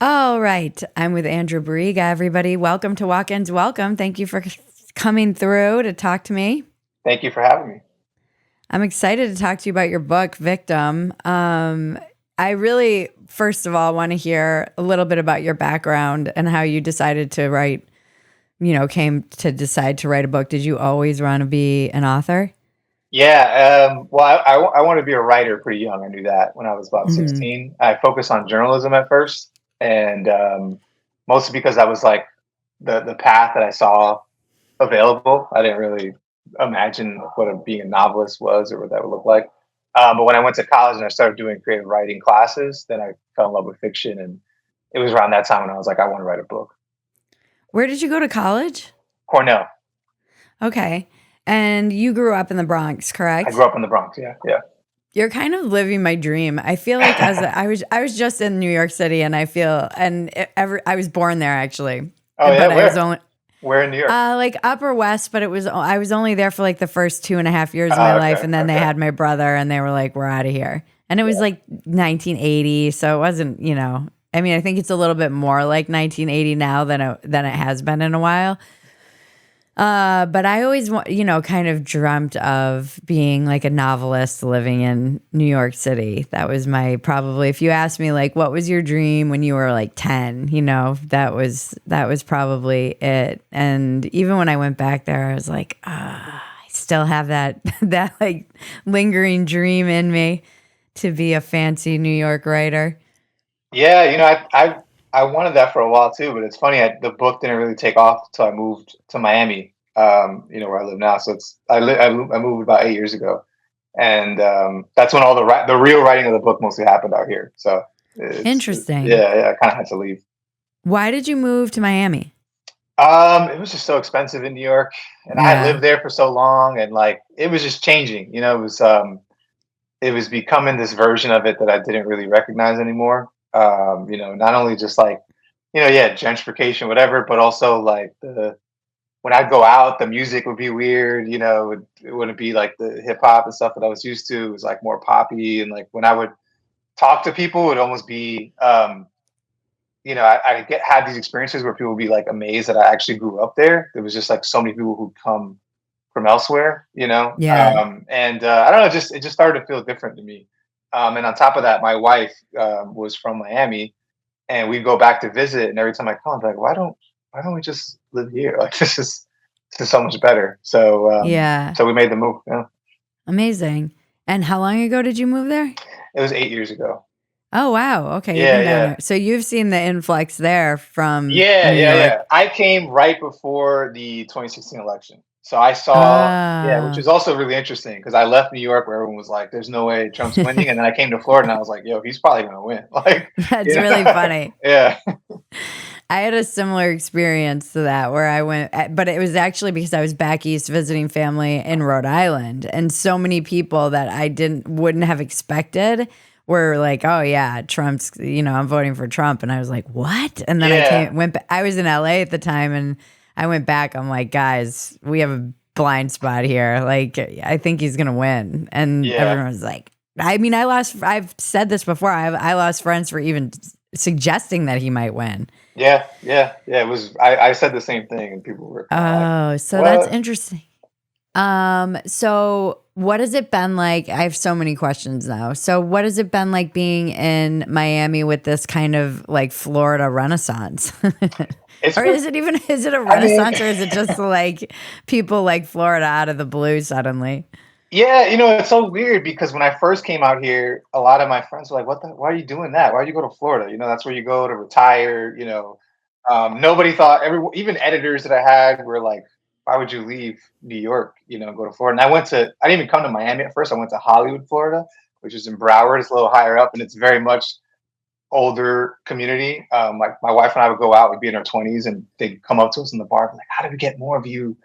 All right. I'm with Andrew Boryga, everybody. Welcome to Walk-Ins. Welcome. Thank you for coming through to talk to me. Thank you for having me. I'm excited to talk to you about your book, Victim. I really, first of all, want to hear a little bit about your background and how you decided to write, came to decide to write a book. Did you always want to be an author? I wanted to be a writer pretty young. I knew that when I was about Hmm. 16. I focused on journalism at first, and mostly because that was like the path that I saw available. I didn't really imagine being a novelist was or what that would look like. But when I went to college and I started doing creative writing classes, then I fell in love with fiction, and it was around that time when I was like, I want to write a book. Where did you go to college? Cornell. Okay. And you grew up in the Bronx, I correct? grew up in the Bronx. Yeah, yeah. You're kind of living my dream. I feel like I was just in New York City, and I feel I was born there actually, Oh yeah, but I was where? only Where in New York? like Upper West, but I was only there for like the first 2.5 years of my Oh, life, okay, and then they okay. had my brother, and they were like, "We're out of here," and it was Yeah. like 1980, so it wasn't, I mean, I think it's a little bit more like 1980 now than it has been in a while. But I always, kind of dreamt of being like a novelist living in New York City. That was probably, if you asked me like, what was your dream when you were like 10, that was probably it. And even when I went back there, I was like, I still have that, that like lingering dream in me to be a fancy New York writer. Yeah, I wanted that for a while too, but it's funny. The book didn't really take off until I moved to Miami. Where I live now. So I moved about 8 years ago, and that's when all the real writing of the book mostly happened out here. So Interesting. yeah, I kind of had to leave. Why did you move to Miami? It was just so expensive in New York, and I had Yeah. lived there for so long, and like it was just changing. It was becoming this version of it that I didn't really recognize anymore. Not only just like, yeah, gentrification, whatever, but also like when I'd go out, the music would be weird. It wouldn't be like the hip hop and stuff that I was used to. It was like more poppy, and like when I would talk to people, it would almost be, I had these experiences where people would be like amazed that I actually grew up there. There was just like so many people who'd come from elsewhere, Yeah. and I don't know, just it just started to feel different to me. And on top of that, my wife was from Miami, and we'd go back to visit. And every time I come, I'm like, why don't we just live here? Like this is so much better. So Yeah. so we made the move. Yeah, Amazing. And how long ago did you move there? it was 8 years ago. Oh, wow. Okay, you've Yeah, been down yeah. there. So you've seen the influx there from Yeah, New yeah, yeah. York. I came right before the 2016 election. So I saw, yeah, which Oh. is also really interesting because I left New York where everyone was like, there's no way Trump's winning. And then I came to Florida and I was like, yo, he's probably going to win. Like, That's you really know, funny. yeah. I had a similar experience to that where I went, but it was actually because I was back east visiting family in Rhode Island, and so many people that I wouldn't have expected were like, "Oh yeah, Trump's, I'm voting for Trump," and I was like, "What?" And then Yeah. I was in LA at the time, and I went back. I'm like, "Guys, we have a blind spot here. Like, I think he's gonna win," and Yeah. everyone was like. I mean, I've said this before. I lost friends for even suggesting that he might win. Yeah. Yeah. Yeah. It was, I said the same thing and people were kind of like, Oh, so that's what? interesting. So what has it been like? I have so many questions now. So what has it been like being in Miami with this kind of like Florida renaissance? It's Or been, is it a I mean, renaissance, or is it just like people like Florida out of the blue suddenly? yeah, it's so weird because when I first came out here, a lot of my friends were like, why are you doing that? Why do you go to Florida? That's where you go to retire. Nobody thought, even editors that I had were like, why would you leave New York, go to Florida? And I didn't even come to Miami at first. I went to Hollywood, Florida, which is in Broward. It's a little higher up and it's very much older community. Like my wife and I would go out, we'd be in our 20s and they'd come up to us in the bar, and be like, how do we get more of you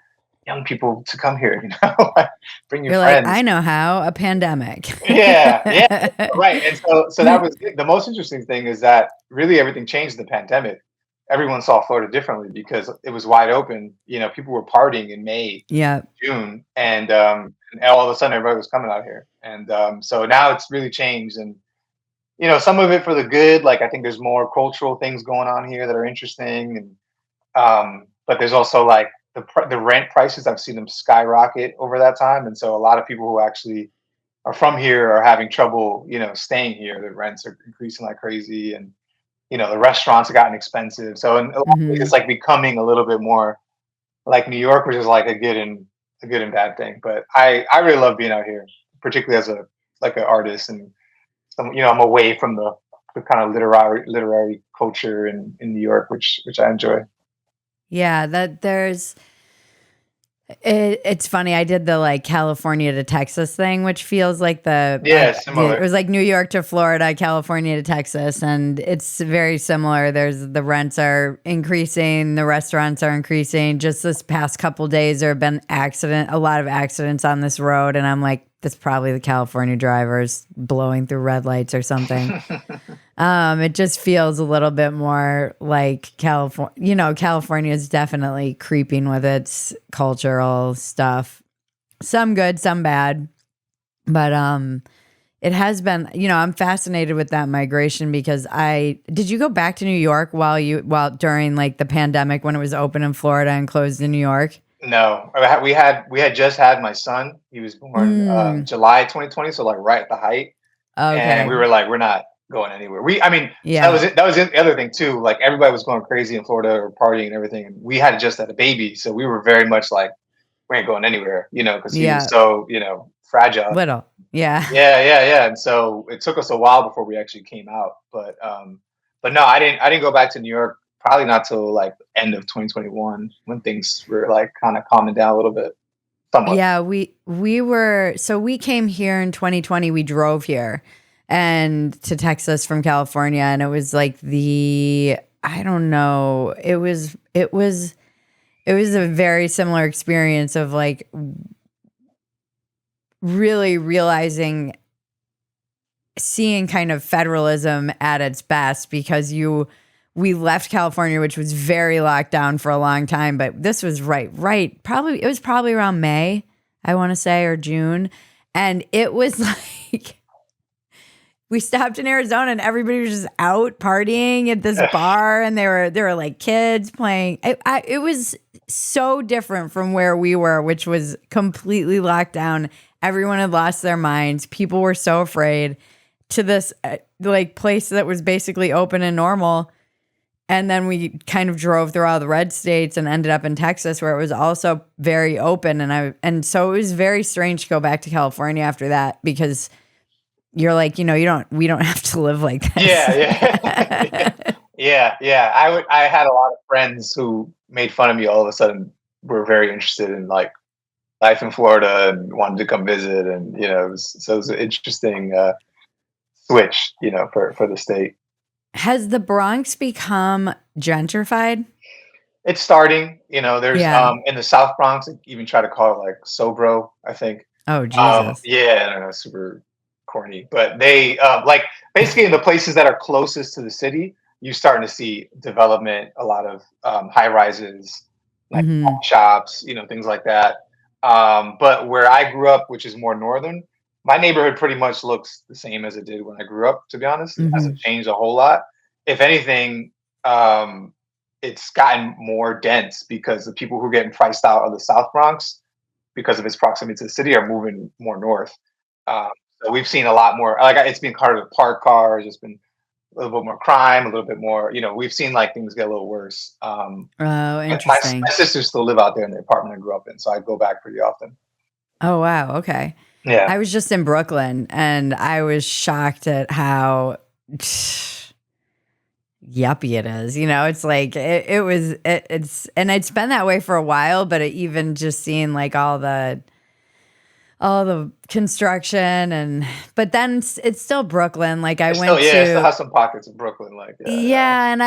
young people to come here? Like, bring your You're like, friends. I know how, a pandemic. Yeah, yeah, right. And so that was the most interesting thing is that really everything changed in the pandemic. Everyone saw Florida differently because it was wide open. People were partying in May, Yeah. June, and all of a sudden everybody was coming out here. And so now it's really changed. And some of it for the good. Like I think there's more cultural things going on here that are interesting, and but there's also like the rent prices. I've seen them skyrocket over that time, and so a lot of people who actually are from here are having trouble, staying here. The rents are increasing like crazy, and the restaurants have gotten expensive. So in a lot of ways, Hmm. it's like becoming a little bit more like New York, which is like a good and bad thing. But I really love being out here, particularly as a like an artist, and I'm away from the kind of literary culture in New York, which I enjoy. Yeah, that there's it's funny. I did the like California to Texas thing, which feels like Yeah, it similar. was like New York to Florida, California to Texas, and it's very similar. There's the rents are increasing, the restaurants are increasing. Just this past couple days, there have been a lot of accidents on this road, and I'm like, that's probably the California drivers blowing through red lights or something. It just feels a little bit more like California. California is definitely creeping with its cultural stuff. Some good, some bad. But it has been, I'm fascinated with that migration because did you go back to New York while during like the pandemic when it was open in Florida and closed in New York? No, we had just had my son. He was born Mm, July 2020, so like right at the height, and we okay. were like, we're not going anywhere. I mean, that Yeah. was it. That was it. The other thing too. Like everybody was going crazy in Florida or partying and everything, and we had just had a baby, so we were very much like, we ain't going anywhere, because he was Yeah. so fragile. Little. Yeah. Yeah, yeah, yeah. And so it took us a while before we actually came out. But no, I didn't go back to New York probably not till like end of 2021 when things were like kind of calming down a little bit, somewhat. Yeah, we came here in 2020. We drove here and to Texas from California, and it was like I don't know. It was a very similar experience of like really realizing seeing kind of federalism at its best because we left California, which was very locked down for a long time, but this was right. Probably it was probably around May, I want to say, or June. And it was like we stopped in Arizona and everybody was just out partying at this bar and there were like kids playing. It was so different from where we were, which was completely locked down. Everyone had lost their minds. People were so afraid to this like place that was basically open and normal. And then we kind of drove through all the red states and ended up in Texas where it was also very open. And so it was very strange to go back to California after that because you're like, we don't have to live like this. Yeah, yeah. Yeah, yeah. I had a lot of friends who made fun of me all of a sudden were very interested in like life in Florida and wanted to come visit, and it was an interesting switch, for the state. Has the Bronx become gentrified? It's starting, there's Yeah. in the South Bronx, they even try to call it like Sobro, I think. Oh, Jesus. Yeah, I don't know, super corny, but they like basically in the places that are closest to the city, you're starting to see development, a lot of high rises, like Hmm. shops, things like that. But where I grew up, which is more northern, my neighborhood pretty much looks the same as it did when I grew up. To be honest, it hasn't Hmm. changed a whole lot. If anything, um, it's gotten more dense because the people who are getting priced out of the South Bronx because of its proximity to the city are moving more north. Um, so we've seen a lot more. Like it's been carted with parked cars. It's been a little bit more crime, a little bit more. We've seen like things get a little worse. Oh, But my interesting. sisters still live out there in the apartment I grew up in, so I go back pretty often. Oh, wow. Okay. Yeah, I was just in Brooklyn and I was shocked at how yuppie it is. It's like and it's been that way for a while, but even just seeing like all the construction but then it's still Brooklyn. Like I went it still to has some pockets of Brooklyn, like yeah, and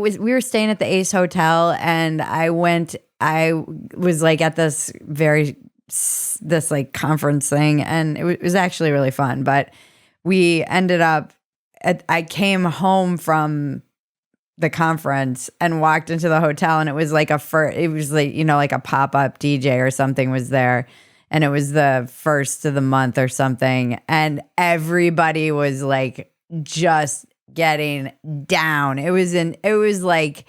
we were staying at the Ace Hotel and I was like at this like conference thing and it was actually really fun, but we ended up I came home from the conference and walked into the hotel and it was like it was like like a pop-up DJ or something was there and it was the first of the month or something and everybody was like just getting down. It was like,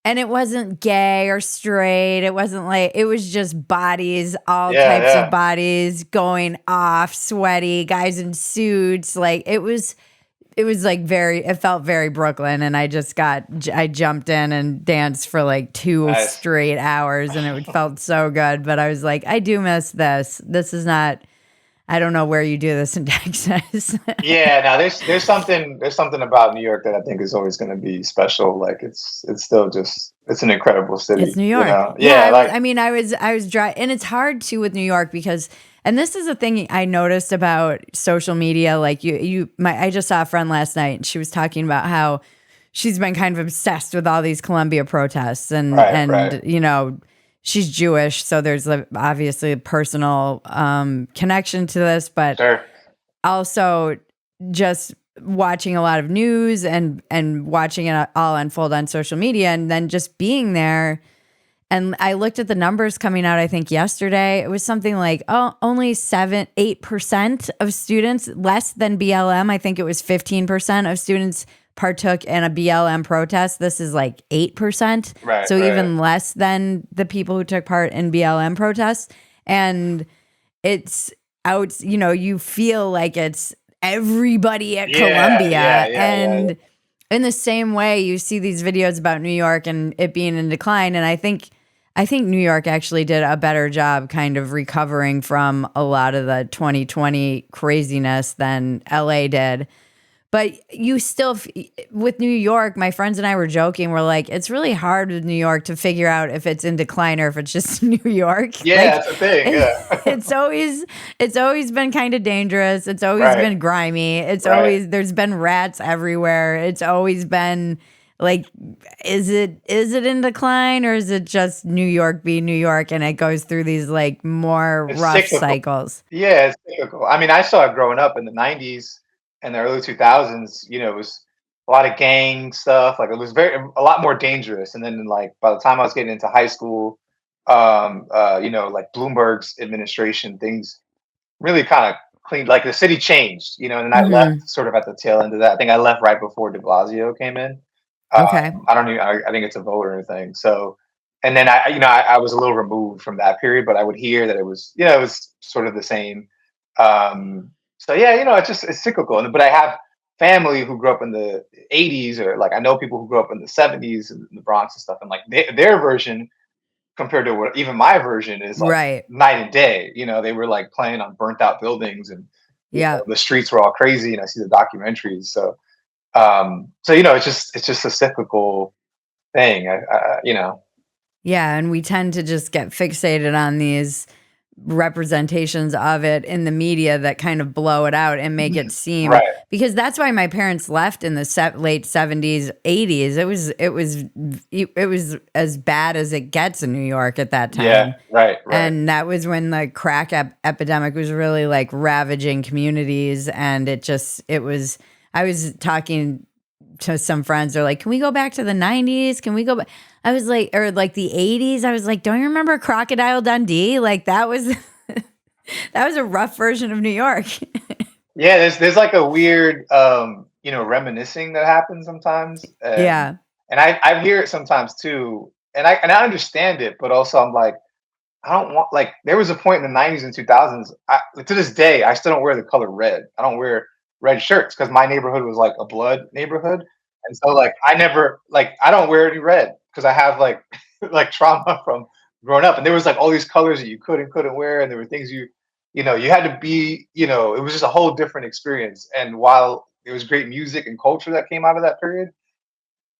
and it wasn't gay or straight. It wasn't like, it was just bodies, all Yeah, types of yeah. bodies going off, sweaty, guys in suits. Like it was like it felt very Brooklyn. And I jumped in and danced for like 2 Nice. straight hours and it felt so good. But I was like, I do miss this. This is not, I don't know where you do this in Texas. Yeah, now there's something about New York that I think is always going to be special. Like it's still just it's an incredible It's city, New you York. know. Yeah, Yeah, like I was dry, and it's hard too with New York because, and this is a thing I noticed about social media. Like I just saw a friend last night, and she was talking about how she's been kind of obsessed with all these Columbia protests, right, right. and she's Jewish, so there's obviously a personal connection to this, but Sure. also just watching a lot of news and watching it all unfold on social media and then just being there. And I looked at the numbers coming out, I think yesterday. It was something like, only 8% of students, less than BLM. I think it was 15% of students partook in a BLM protest. This is like 8%. Right, So right. even less than the people who took part in BLM protests. And it's out, you feel like it's everybody at Yeah, yeah, Columbia. yeah, yeah, yeah. And in the same way, you see these videos about New York and it being in decline. And I think New York actually did a better job kind of recovering from a lot of the 2020 craziness than LA did. But you still, with New York, my friends and I were joking. We're like, it's really hard with New York to figure out if it's in decline or if it's just New York. Yeah, Like, that's the thing. Yeah. it's always been kind of dangerous. It's always Right, been grimy. right. There's been rats everywhere. It's always been like, is it in decline or is it just New York being New York and it goes through these like more It's rough cyclical. cycles? Yeah, it's cyclical. I mean, I saw it growing up in the '90s and the early 2000s. You know, it was a lot of gang stuff. Like it was a lot more dangerous. And then, like by the time I was getting into high school, like Bloomberg's administration, things really kind of cleaned. Like the city changed. You know, and I left Hmm. sort of at the tail end of that. I think I left right before De Blasio came in. Okay. I don't even. I think it's a vote or anything. So, and then I was a little removed from that period, but I would hear that it was sort of the same. So yeah, it's cyclical. But I have family who grew up in the '80s, or like I know people who grew up in the '70s in the Bronx and stuff, and like their version compared to what even my version is like Right. night and day. You know, they were like playing on burnt out buildings, and Yeah. the streets were all crazy. And I see the documentaries, it's just a cyclical thing. Yeah, and we tend to just get fixated on these representations of it in the media that kind of blow it out and make it seem, Right. because that's why my parents left in the late 70s, 80s. It was as bad as it gets in New York at that Yeah. time. Right. Right. And that was when the crack epidemic was really like ravaging communities. And I was talking to some friends. They're like, can we go back to the 90s? Can we go back? I was like, or like the 80s. I was like, don't you remember Crocodile Dundee? Like that was, that was a rough version of New York. Yeah. There's like a weird reminiscing that happens sometimes, and Yeah. I hear it sometimes too, and I understand it, but also I'm like I don't want like there was a point in the '90s and 2000s. To this day, I still don't wear the color red. I don't wear red shirts because my neighborhood was like a blood neighborhood, and so like I never like I don't wear any red because I have like like trauma from growing up, and there was like all these colors that you could and couldn't wear, and there were things you had to be it was just a whole different experience. And while there was great music and culture that came out of that period,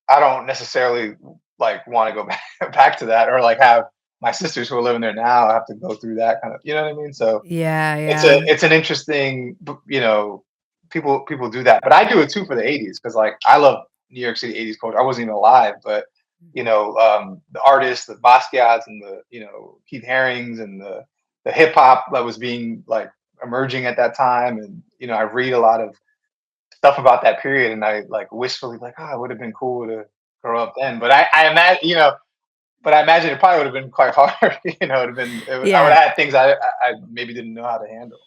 I don't necessarily like want to go back to that, or like have my sisters who are living there now have to go through that kind of, you know what I mean? So Yeah. Yeah. it's an interesting, people do that, but I do it too for the '80s because like I love New York City '80s culture. I wasn't even alive, but the artists, the Basquiat's, and the Keith Haring's, and the hip hop that was being like emerging at that time, and I read a lot of stuff about that period, and I like wistfully like, oh, it would have been cool to grow up then. But I imagine, but I imagine it probably would have been quite hard. It'd have been, I would Yeah. have had things I maybe didn't know how to handle.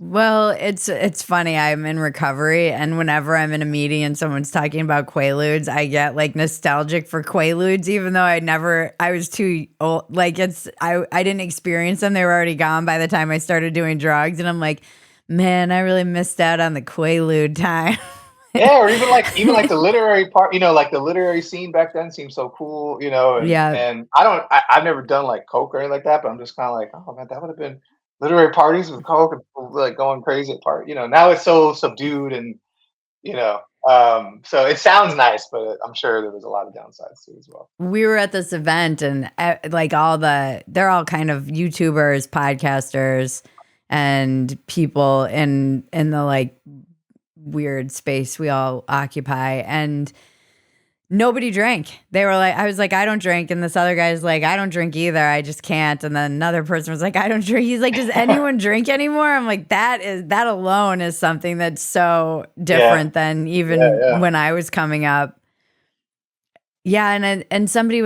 Well, it's funny. I'm in recovery, and whenever I'm in a meeting and someone's talking about Quaaludes, I get like nostalgic for Quaaludes, even though I was too old. Like I didn't experience them; they were already gone by the time I started doing drugs, and I'm like, man, I really missed out on the Quaalude time. Yeah, or even like the literary part, like the literary scene back then seemed so cool, and Yeah, and I've never done like coke or anything like that, but I'm just kind of like, oh man, that would have been literary parties with coke and people, like going crazy at part. Now it's so subdued and so it sounds nice, but I'm sure there was a lot of downsides too as well. we were at this event, and like they're all kind of YouTubers, podcasters, and people in the like weird space we all occupy, and nobody drank. They were like, I was like, I don't drink. And this other guy's like, I don't drink either. I just can't. And then another person was like, I don't drink. He's like, does anyone drink anymore? I'm like, that alone is something that's so Yeah, different than yeah, even yeah. when I was coming up. Yeah, and somebody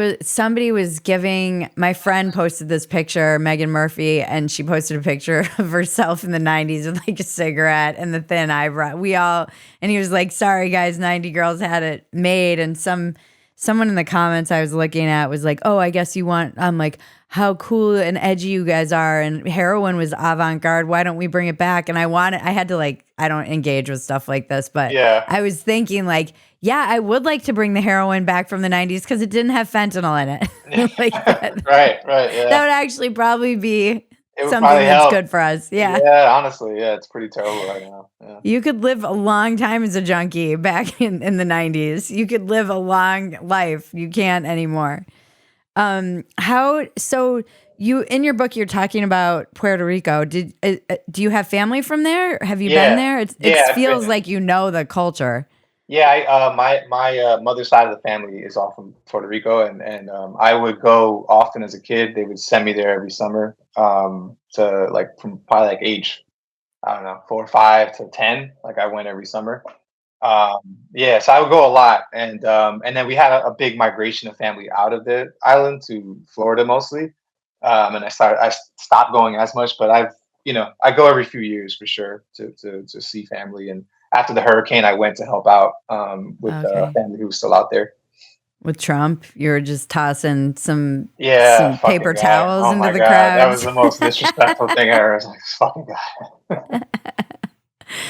was giving, my friend posted this picture, Megan Murphy, and she posted a picture of herself in the 90s with like a cigarette and the thin eyebrow. And he was like, sorry guys, 90 girls had it made. And someone in the comments I was looking at was like, oh, I guess you want, I'm like, how cool and edgy you guys are. And heroin was avant-garde. Why don't we bring it back? And I had to like, I don't engage with stuff like this, but Yeah. I was thinking like, yeah, I would like to bring the heroin back from the 90s because it didn't have fentanyl in it. Like that. Right, right, That yeah. would actually probably be It would something probably that's help. good for us. Yeah. Yeah, honestly, yeah, it's pretty terrible right now. Yeah. You could live a long time as a junkie back in the 90s. You could live a long life. You can't anymore. So you, in your book, you're talking about Puerto Rico. Do you have family from there? Have you been Yeah. there? It Yeah, I've been feels there. like you know the culture. Yeah, my mother's side of the family is all from Puerto Rico, and I would go often as a kid. They would send me there every summer, to like from probably like age, I don't know, 4 or 5 to 10. Like I went every summer. Um, yeah, so I would go a lot, and then we had a big migration of family out of the island to Florida mostly. And I stopped going as much, but I go every few years for sure to see family. And after the hurricane, I went to help out with the Okay. family who was still out there. With Trump, you were just tossing Yeah, some fucking paper guy. towels Oh into my the god, that was crowds. the most disrespectful thing ever. I was like, this fucking guy.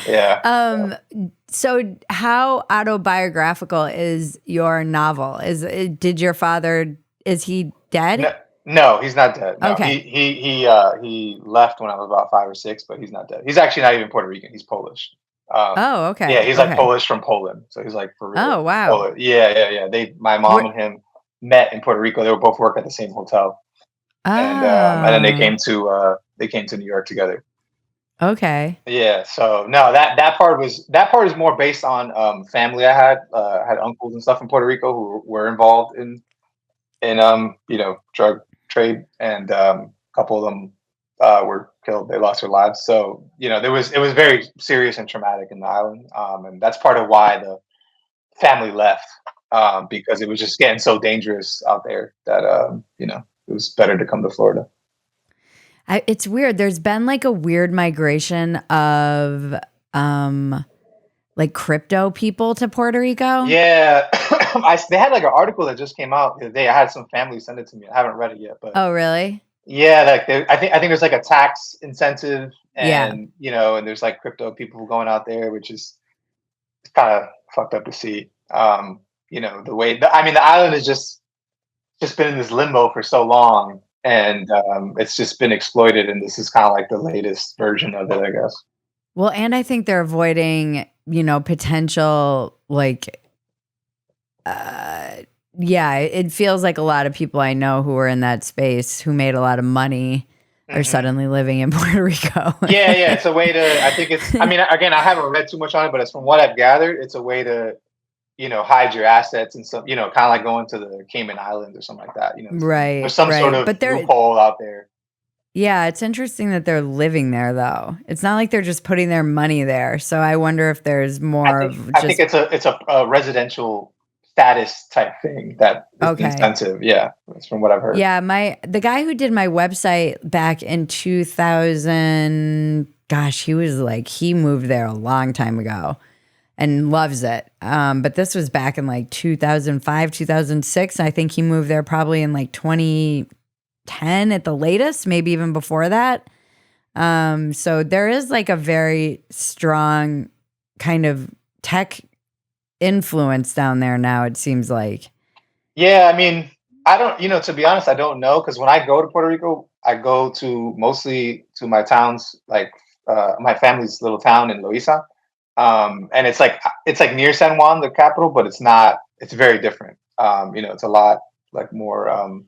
Yeah. Um, so how autobiographical is your novel? Did your father, is he dead? No, no, he's not dead. No, he Okay. he he he left when I was about 5 or 6, but he's not dead. He's actually not even Puerto Rican. He's Polish. Um, Oh, yeah, okay. he's like Okay. Polish from Poland, so he's like for real Oh, wow. Polish. Yeah, yeah, yeah. My mom Where, and him met in Puerto Rico. They were both work at the same hotel, and then oh, they came to New York together. okay. Yeah, so no, that part is more based on family I had. I had uncles and stuff in Puerto Rico who were involved in drug trade, and a couple of them were killed. They lost their lives. So it was very serious and traumatic in the island, and that's part of why the family left, because it was just getting so dangerous out there that it was better to come to Florida. It's weird. There's been like a weird migration of um like crypto people to Puerto Rico. Yeah, they had like an article that just came out the other day. I had some family send it to me. I haven't read it yet, but Oh, really? yeah, like I think there's like a tax incentive, Yeah. and and there's like crypto people going out there, which is kind of fucked up to see. The way I mean, the island has just been in this limbo for so long, and it's just been exploited, and this is kind of like the latest version of it, I guess. Well, and I think they're avoiding, potential like uh yeah, it feels like a lot of people I know who are in that space who made a lot of money are Hmm. suddenly living in Puerto Rico. Yeah, yeah, it's a way to. I think it's. I mean, again, I haven't read too much on it, but it's from what I've gathered, it's a way to hide your assets and stuff. Kind of like going to the Cayman Islands or something like that. There's Right, some sort right. of But they're loophole out there. yeah, it's interesting that they're living there though. It's not like they're just putting their money there. So I wonder if there's I more think of I think just it's a residential status type thing that is the Okay. incentive. Yeah, that's from what I've heard. Yeah, the guy who did my website back in 2000, gosh, he moved there a long time ago and loves it. But this was back in like 2005, 2006. I think he moved there probably in like 2010 at the latest, maybe even before that. So there is like a very strong kind of tech influence down there now, it seems like. Yeah, I mean, I don't, to be honest, I don't know because when I go to Puerto Rico, I go to mostly to my towns, like my family's little town in Loiza, and it's like near San Juan, the capital, but it's not. It's very different. It's a lot like more,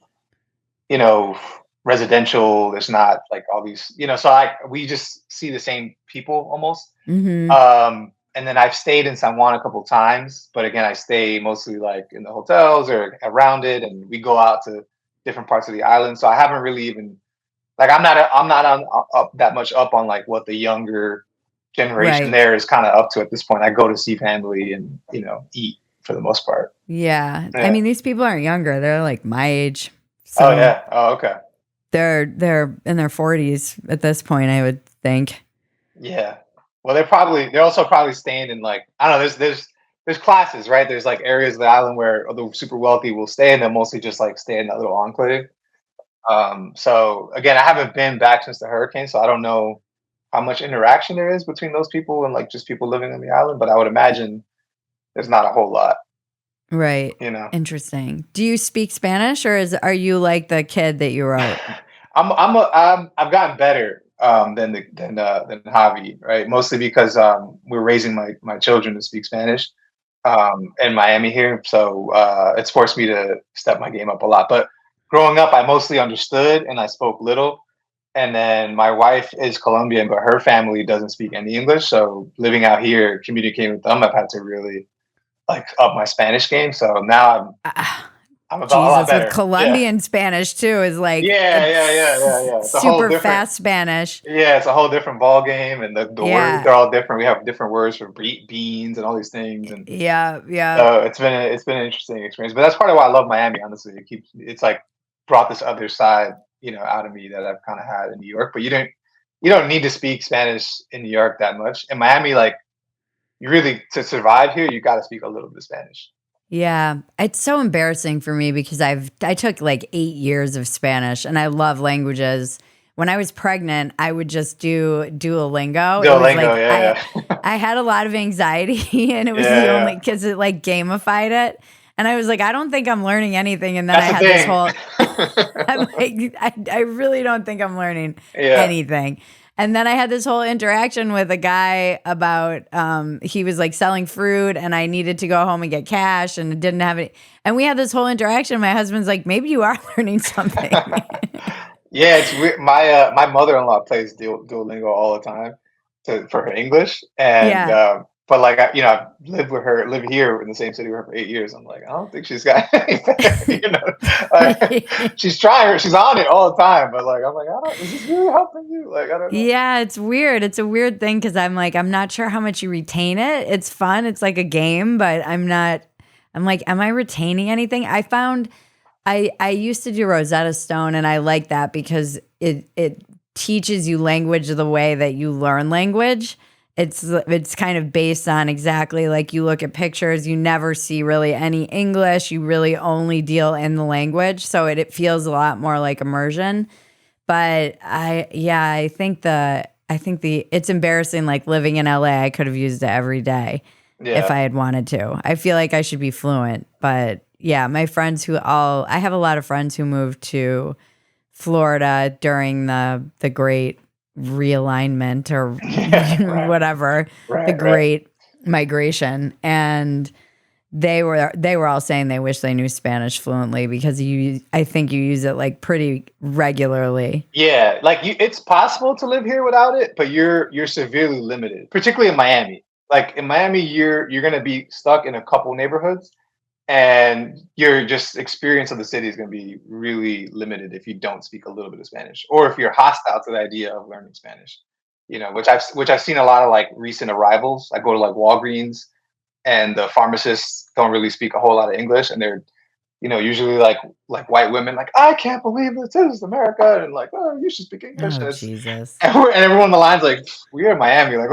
you know, residential. There's not like all these, so we just see the same people almost. Hmm. And then I've stayed in San Juan a couple times, but again, I stay mostly like in the hotels or around it, and we go out to different parts of the island. So I haven't really even like I'm not on up that much up on like what the younger generation Right. there is kind of up to at this point. I go to see family and eat for the most part. Yeah. I Yeah. mean, these people aren't younger. They're like my age. Oh So yeah. Oh okay. they're in their 40s at this point, I would think. Yeah. Well, they're also probably staying in like I don't know. There's classes, right? There's like areas of the island where the super wealthy will stay, and they'll mostly just like stay in that little enclave. So again, I haven't been back since the hurricane, so I don't know how much interaction there is between those people and like just people living on the island. But I would imagine there's not a whole lot, Right. you know. Interesting. Do you speak Spanish, or are you like the kid that you wrote? I've gotten better than Javi, right? Mostly because we're raising my children to speak Spanish in Miami here, so it's forced me to step my game up a lot. But growing up, I mostly understood and I spoke little. And then my wife is Colombian, but her family doesn't speak any English. So living out here, communicating with them, I've had to really like up my Spanish game. So now Ah, I'm about a lot Jesus, with better. Yeah. Colombian Spanish too is like Yeah, yeah, yeah, yeah, yeah. It's a whole super different. fast Spanish. Yeah, it's a whole different ball game, and the words Yeah. they're all different. We have different words for beans and all these things, and Yeah. Yeah. so it's been an interesting experience. But that's part of why I love Miami. Honestly, it's like brought this other side, out of me that I've kind of had in New York. But you don't need to speak Spanish in New York that much. In Miami, like you really to survive here, you got to speak a little bit of Spanish. Yeah, it's so embarrassing for me because I took like 8 years of Spanish and I love languages. When I was pregnant, I would just do Duolingo. It was Duolingo, like yeah, yeah, I had a lot of anxiety and it was yeah, the yeah. only cuz it like gamified it. And I was like, I don't think I'm learning anything. And then I That's the had this thing. whole I'm like, I really don't think I'm learning Yeah. anything. And then I had this whole interaction with a guy about he was like selling fruit and I needed to go home and get cash and didn't have any. And we had this whole interaction. My husband's like, maybe you are learning something. Yeah, it's weird. My mother-in-law plays Duolingo all the time for her English, and Yeah. but like I've lived here in the same city with her for 8 years. I'm like, I don't think she's got anything, like she's trying, she's on it all the time, but like I'm like, I don't, is this really helping you? Like I don't know. Yeah, it's weird. It's a weird thing because I'm like, I'm not sure how much you retain it. It's fun. It's like a game, but I'm like, am I retaining anything? I found I used to do Rosetta Stone and I like that because it teaches you language the way that you learn language. It's kind of based on exactly like you look at pictures, you never see really any English, you really only deal in the language. So it feels a lot more like immersion. But I think the it's embarrassing like living in LA, I could have used it every day if Yeah, I had wanted to. I feel like I should be fluent, but yeah, my friends I have a lot of friends who moved to Florida during the great realignment or yeah, right, whatever, the right, right. great migration, and they were all saying they wish they knew Spanish fluently because I think you use it like pretty regularly. Yeah, like it's possible to live here without it, but you're severely limited, particularly in Miami. Like in Miami, you're gonna be stuck in a couple neighborhoods, and your just experience of the city is gonna be really limited if you don't speak a little bit of Spanish, or if you're hostile to the idea of learning Spanish. Which I've seen a lot of like recent arrivals. I go to like Walgreens. and the pharmacists don't really speak a whole lot of English, and they're usually like white women, like, I can't believe this is America, and like, oh, you should speak English, Oh, and Jesus. and everyone on the line's like, we're in Miami, like,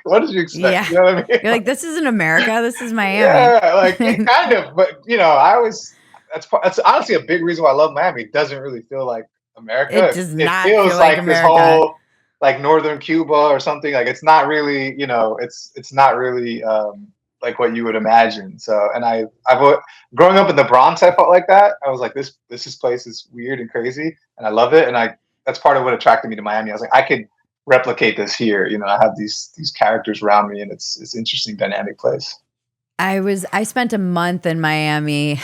what did you expect? Yeah. You know what I mean? You're like, this isn't America. This is Miami. Yeah, like it kind of, but I always that's honestly a big reason why I love Miami. It doesn't really feel like It America. does It not feel feels like like this America. whole like northern Cuba or something. Like it's not really, it's not really like what you would imagine. So, and growing up in the Bronx, I felt like that. I was like, this place is weird and crazy, and I love it. And that's part of what attracted me to Miami. I was like, I could replicate this here. I have these characters around me, and it's interesting, dynamic place. I spent a month in Miami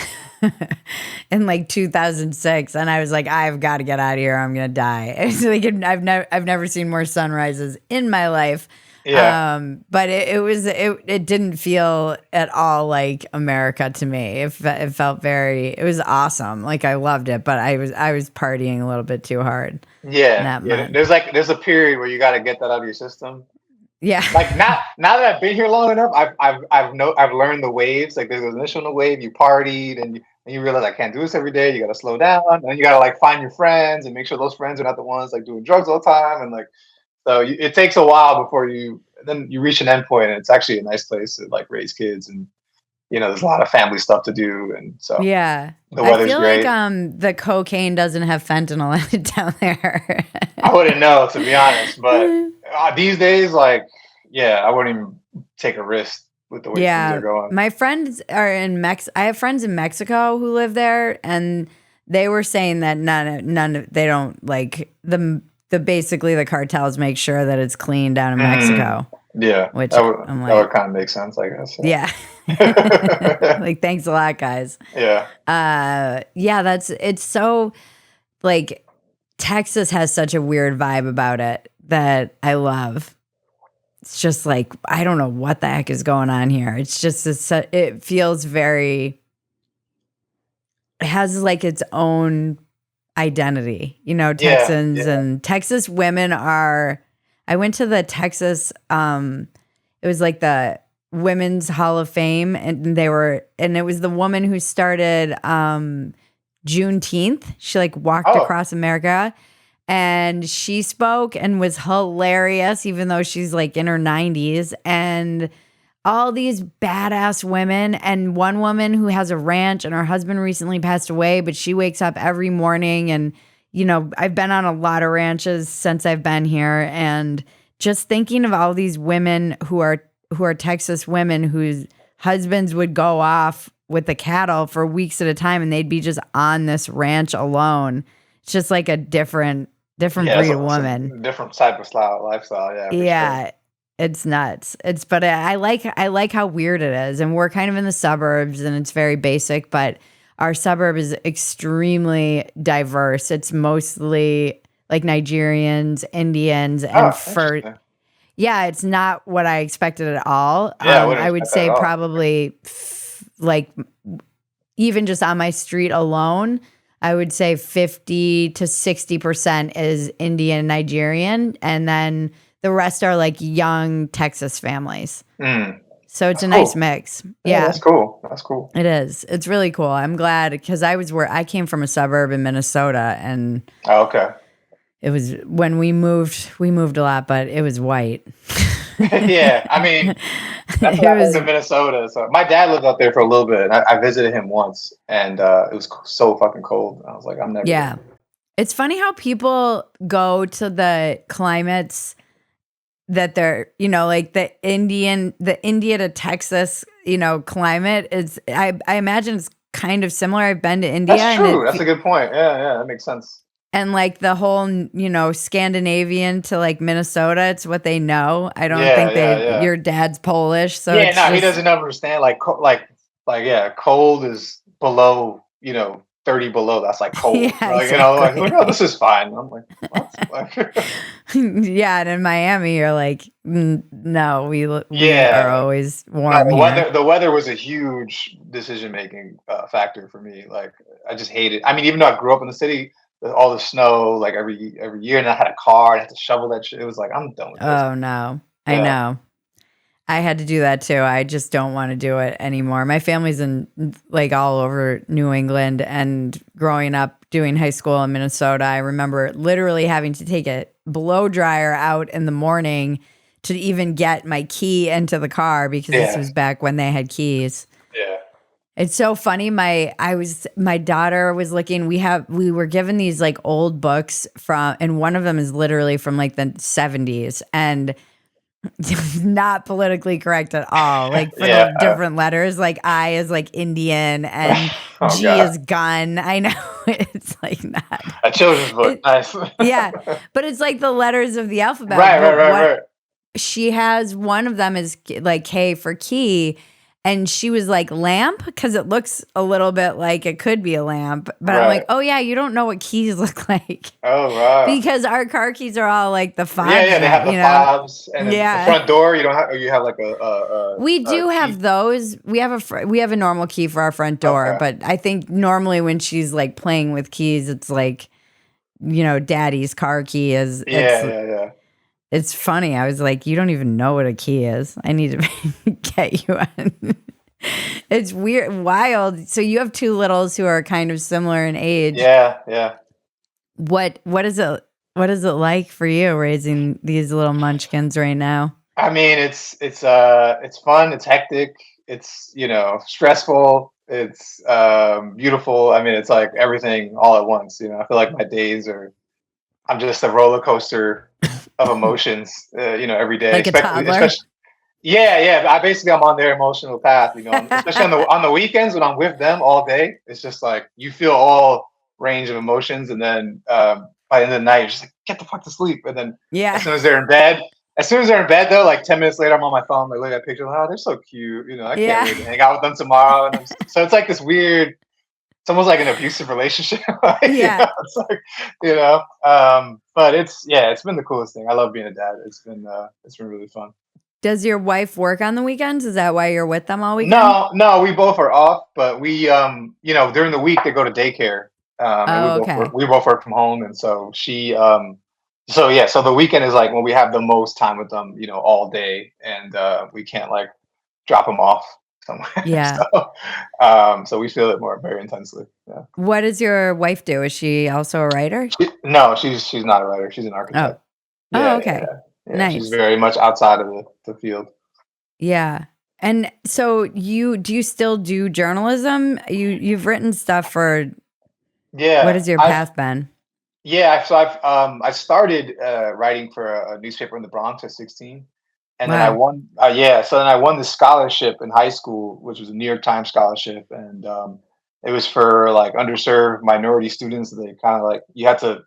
in like 2006, and I was like, I've got to get out of here. I'm gonna die. It's like I've never seen more sunrises in my life. Yeah. But it didn't feel at all like America to me. It felt it was awesome. Like I loved it, but I was partying a little bit too hard Yeah, that yeah. month. There's a period where you got to get that out of your system. Yeah. Like now that I've been here long enough, I've learned the waves. Like there's an initial wave, you partied, and you realize I can't do this every day. You got to slow down, and then you got to like find your friends and make sure those friends are not the ones like doing drugs all the time. And like so, it takes a while before then you reach an endpoint, and it's actually a nice place to like raise kids, and there's a lot of family stuff to do, and so Yeah. the I weather's feel like great. the cocaine doesn't have fentanyl in it down there. I wouldn't know, to be honest, but these days, like, yeah, I wouldn't even take a risk with the way things are Yeah. going. My friends are in I have friends in Mexico who live there, and they were saying that they don't like basically the cartels make sure that it's clean down in Mm, Mexico, yeah, which I'm that would like, kind of make sense, I guess. yeah. Yeah. Like, thanks a lot, guys. Yeah. Yeah, it's so like Texas has such a weird vibe about it that I love. It's just like, I don't know what the heck is going on here. It's just, it feels it has like its own identity, Yeah. Texans Yeah. and Texas women I went to the Texas, it was like the Women's Hall of Fame, and it was the woman who started, Juneteenth. She like walked Oh, across America, and she spoke and was hilarious, even though she's like in her 90s. And all these badass women, and one woman who has a ranch, and her husband recently passed away, but she wakes up every morning. And, I've been on a lot of ranches since I've been here. And just thinking of all these women who are Texas women whose husbands would go off with the cattle for weeks at a time, and they'd be just on this ranch alone. It's just like a different yeah. breed of It's woman. a different type of lifestyle. Yeah, for sure. Yeah, it's nuts. But I like how weird it is, and we're kind of in the suburbs, and it's very basic, but our suburb is extremely diverse. It's mostly like Nigerians, Indians, and Oh, interesting. yeah, it's not what I expected at all. Yeah, I wouldn't I would expect that say at all. probably like even just on my street alone, I would say 50 to 60% is Indian, Nigerian, and then the rest are like young Texas families. Mm, So it's that's a nice cool. mix. Yeah, Yeah, that's cool. That's cool. it is. It's really cool. I'm glad, because I came from a suburb in Minnesota, and Oh, okay. it was when we moved a lot, but it was white. Yeah, I mean, that's what It I heard was, in Minnesota. So my dad lived out there for a little bit. And I visited him once, and it was so fucking cold. I was like, I'm never yeah. gonna. It's funny how people go to the climates that they're, like the India to Texas, climate is, I imagine it's kind of similar. I've been to India, That's and true. That's a good point. Yeah, yeah, that makes sense. and like the whole, Scandinavian to like Minnesota, it's what they know. I don't Yeah, think yeah, yeah. your dad's Polish, so Yeah, it's no, he just, doesn't understand. Like yeah, cold is below, 30 below. That's like cold. yeah, Like, oh, exactly. this is fine. I'm like, what? Like, Yeah, and in Miami, you're like, no, we are yeah. always No, warm here. the weather was a huge decision making factor for me. Like, I just hate it. I mean, even though I grew up in the city, with all the snow, like every year, and I had a car, and I had to shovel that shit. It was like, I'm done with this. Oh no, I Yeah. know. I had to do that too. I just don't want to do it anymore. My family's in like all over New England, and growing up doing high school in Minnesota, I remember literally having to take a blow dryer out in the morning to even get my key into the car, because this Yeah, was back when they had keys. yeah, It's so funny. My daughter was looking. We were given these like old books and one of them is literally from like the 70s, and not politically correct at all. Like for the yeah. different letters, like I is like Indian and Oh G god, is gun. I know it's like not. a children's book. It, Nice. yeah, but it's like the letters of the alphabet. Right, right, But right, what right. she has, one of them is like K for key, and she was like lamp because it looks a little bit like it could be a lamp. But I'm like, Right. oh yeah, you don't know what keys look like, Oh wow. because our car keys are all like the Yeah, fobs yeah. They now, have the you know? fobs, and then the Yeah. front door. You don't have. You have like a We a do key. have those. We have a normal key for our front door, Okay. but I think normally when she's like playing with keys, it's like, daddy's car key is Yeah, yeah, yeah. it's funny. I was like, you don't even know what a key is. I need to get you on. It's weird, wild. So you have two littles who are kind of similar in age. Yeah, yeah. What is it like for you raising these little munchkins right now? I mean, it's fun. It's hectic. It's stressful. It's beautiful. I mean, it's like everything all at once. I feel like my days are. I'm just a roller coaster of emotions. Every day, Like a especially toddler? especially. Yeah, yeah. I'm on their emotional path. Especially on the weekends when I'm with them all day. It's just like you feel all range of emotions, and then by the end of the night, you're just like, get the fuck to sleep. And then Yeah. as soon as they're in bed, though, like 10 minutes later, I'm on my phone, like look at pictures. Oh, they're so cute. I can't Yeah. wait to hang out with them tomorrow. So it's like this weird. It's almost like an abusive relationship. Yeah. It's like but it's been the coolest thing. I love being a dad. It's been really fun. Does your wife work on the weekends? Is that why you're with them all weekend? No, no, we both are off, but during the week they go to daycare, and we Oh, both work. okay. We both work from home, and so so the weekend is like when we have the most time with them, all day, and we can't like drop them off somewhere. Yeah. So we feel it more very intensely. Yeah. What does your wife do? Is she also a writer? No, she's not a writer. She's an Oh. architect. Oh, Yeah, yeah, okay. yeah, yeah. She's Nice. very much outside of the field. Yeah. And so do you still do journalism? You've written stuff for what Yeah, has your I've path been? Yeah, so I started writing for a newspaper in the Bronx at 16, and then I Wow. won. Yeah, so then I won the scholarship in high school, which was a New York Times scholarship, and it was for like underserved minority students. They kind of like you had to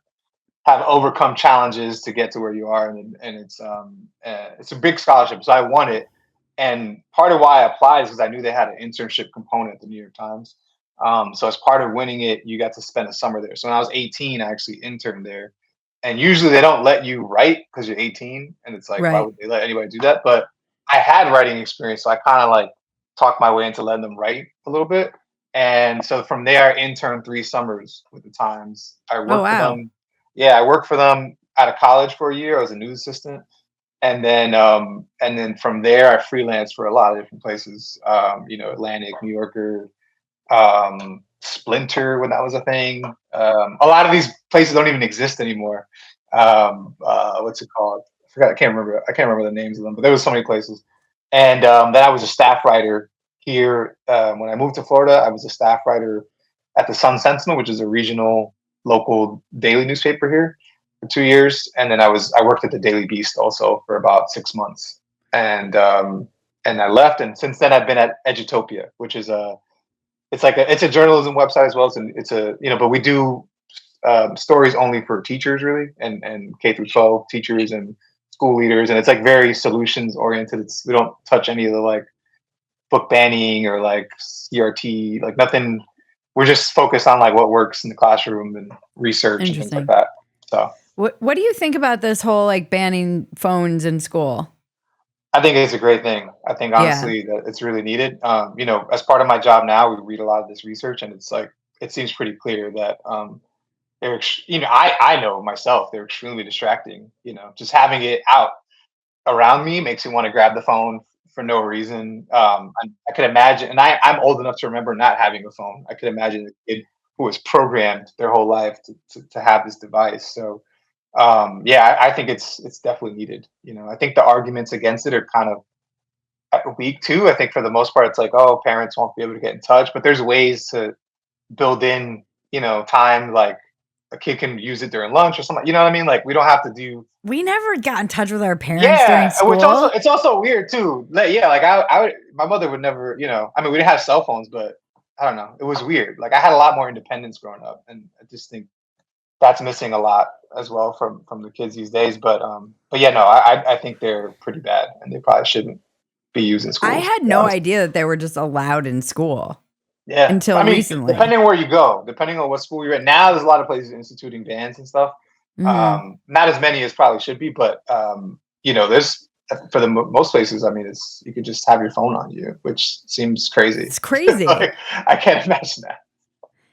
have overcome challenges to get to where you are, and it's a big scholarship. So I won it, and part of why I applied is because I knew they had an internship component at the New York Times. So as part of winning it, you got to spend a summer there. So when I was 18, I actually interned there. And usually they don't let you write because you're 18, and it's like, why Right. would they let anybody do that? But I had writing experience, so I kind of like talked my way into letting them write a little bit. And so from there, I interned 3 summers with the Times. I Oh, worked for wow. them. Yeah, I worked for them out of college for a year. I was a news assistant, and then from there, I freelanced for a lot of different places. Atlantic, New Yorker, Splinter when that was a thing. A lot of these places don't even exist anymore. What's it called? I forgot. I can't remember. I can't remember the names of them, but there was so many places. And then I was a staff writer here. When I moved to Florida, I was a staff writer at the Sun Sentinel, which is a regional local daily newspaper here for 2 years. And then I worked at the Daily Beast also for about 6 months. And I left, and since then I've been at Edutopia, which is it's a journalism website as well. But we do stories only for teachers really, and K through 12 teachers and school leaders, and it's like very solutions oriented. We don't touch any of the like book banning or like CRT, like nothing. We're just focused on like what works in the classroom and research and things like Interesting. that. So What do you think about this whole like banning phones in school? I think it's a great thing. I think Yeah. honestly that it's really needed. As part of my job now, we read a lot of this research, and it's like it seems pretty clear that I know myself they're extremely distracting. Just having it out around me makes me want to grab the phone for no reason. I could imagine, and I'm old enough to remember not having a phone. I could imagine a kid who was programmed their whole life to have this device. So yeah, I think it's definitely needed. I think the arguments against it are kind of weak too. I think for the most part, it's like, oh, parents won't be able to get in touch, but there's ways to build in, time, like a kid can use it during lunch or something. You know what I mean? Like we don't have to do. We never got in touch with our parents during Yeah, which also school. it's also weird too. Like, yeah, like my mother would never, I mean, we didn't have cell phones, but I don't know, it was weird. Like I had a lot more independence growing up, and I just think that's missing a lot as well from the kids these days. But yeah, no, I think they're pretty bad, and they probably shouldn't be used in I schools, to had be no honest. idea that they were just allowed in school Yeah, until I mean, recently. depending on where you go, depending on what school you're at. Now, there's a lot of places instituting bans and stuff. Hmm. Not as many as probably should be, but there's for the most places. I mean, it's you could just have your phone on you, which seems crazy. It's crazy. Like, I can't imagine that.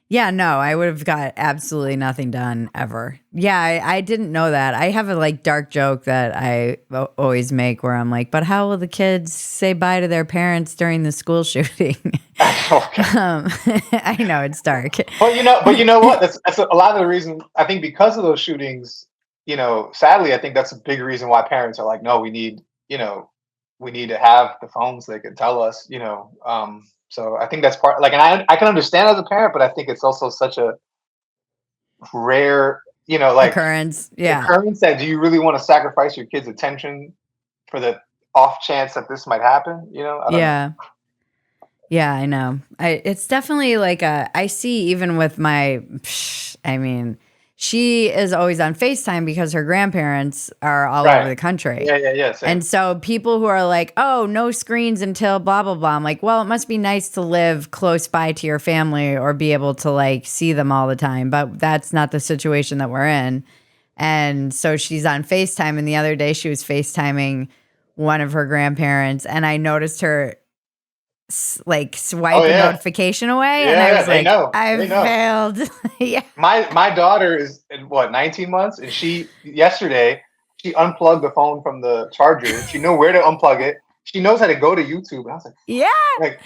Yeah, no, I would have got absolutely nothing done ever. Yeah, I didn't know that. I have a like dark joke that I always make where I'm like, but how will the kids say bye to their parents during the school shooting? Okay. I know it's dark. But you know what? That's a lot of the reason. I think because of those shootings, sadly, I think that's a big reason why parents are like, no, we need to have the phones. They can tell us. So I think that's part. Like, and I can understand as a parent, but I think it's also such a rare, like Occurrence. Yeah. occurrence that do you really want to sacrifice your kid's attention for the off chance that this might happen? I don't know. Yeah. Yeah, I know. It's definitely like I see even with I mean, she is always on FaceTime because her grandparents are all over Right. the country. Yeah. Yeah. Yeah. And Same. so people who are like, oh, no screens until blah, blah, blah. I'm like, well, it must be nice to live close by to your family or be able to like see them all the time. But that's not the situation that we're in. And so she's on FaceTime. And the other day she was FaceTiming one of her grandparents. And I noticed her like Oh swipe a yeah. notification away. And Yeah. I Yeah. was They like, know. I They know. failed. Yeah. My daughter is in what 19 months, and she yesterday she unplugged the phone from the charger. She knew where to unplug it. She knows how to go to YouTube. And I was Yeah. like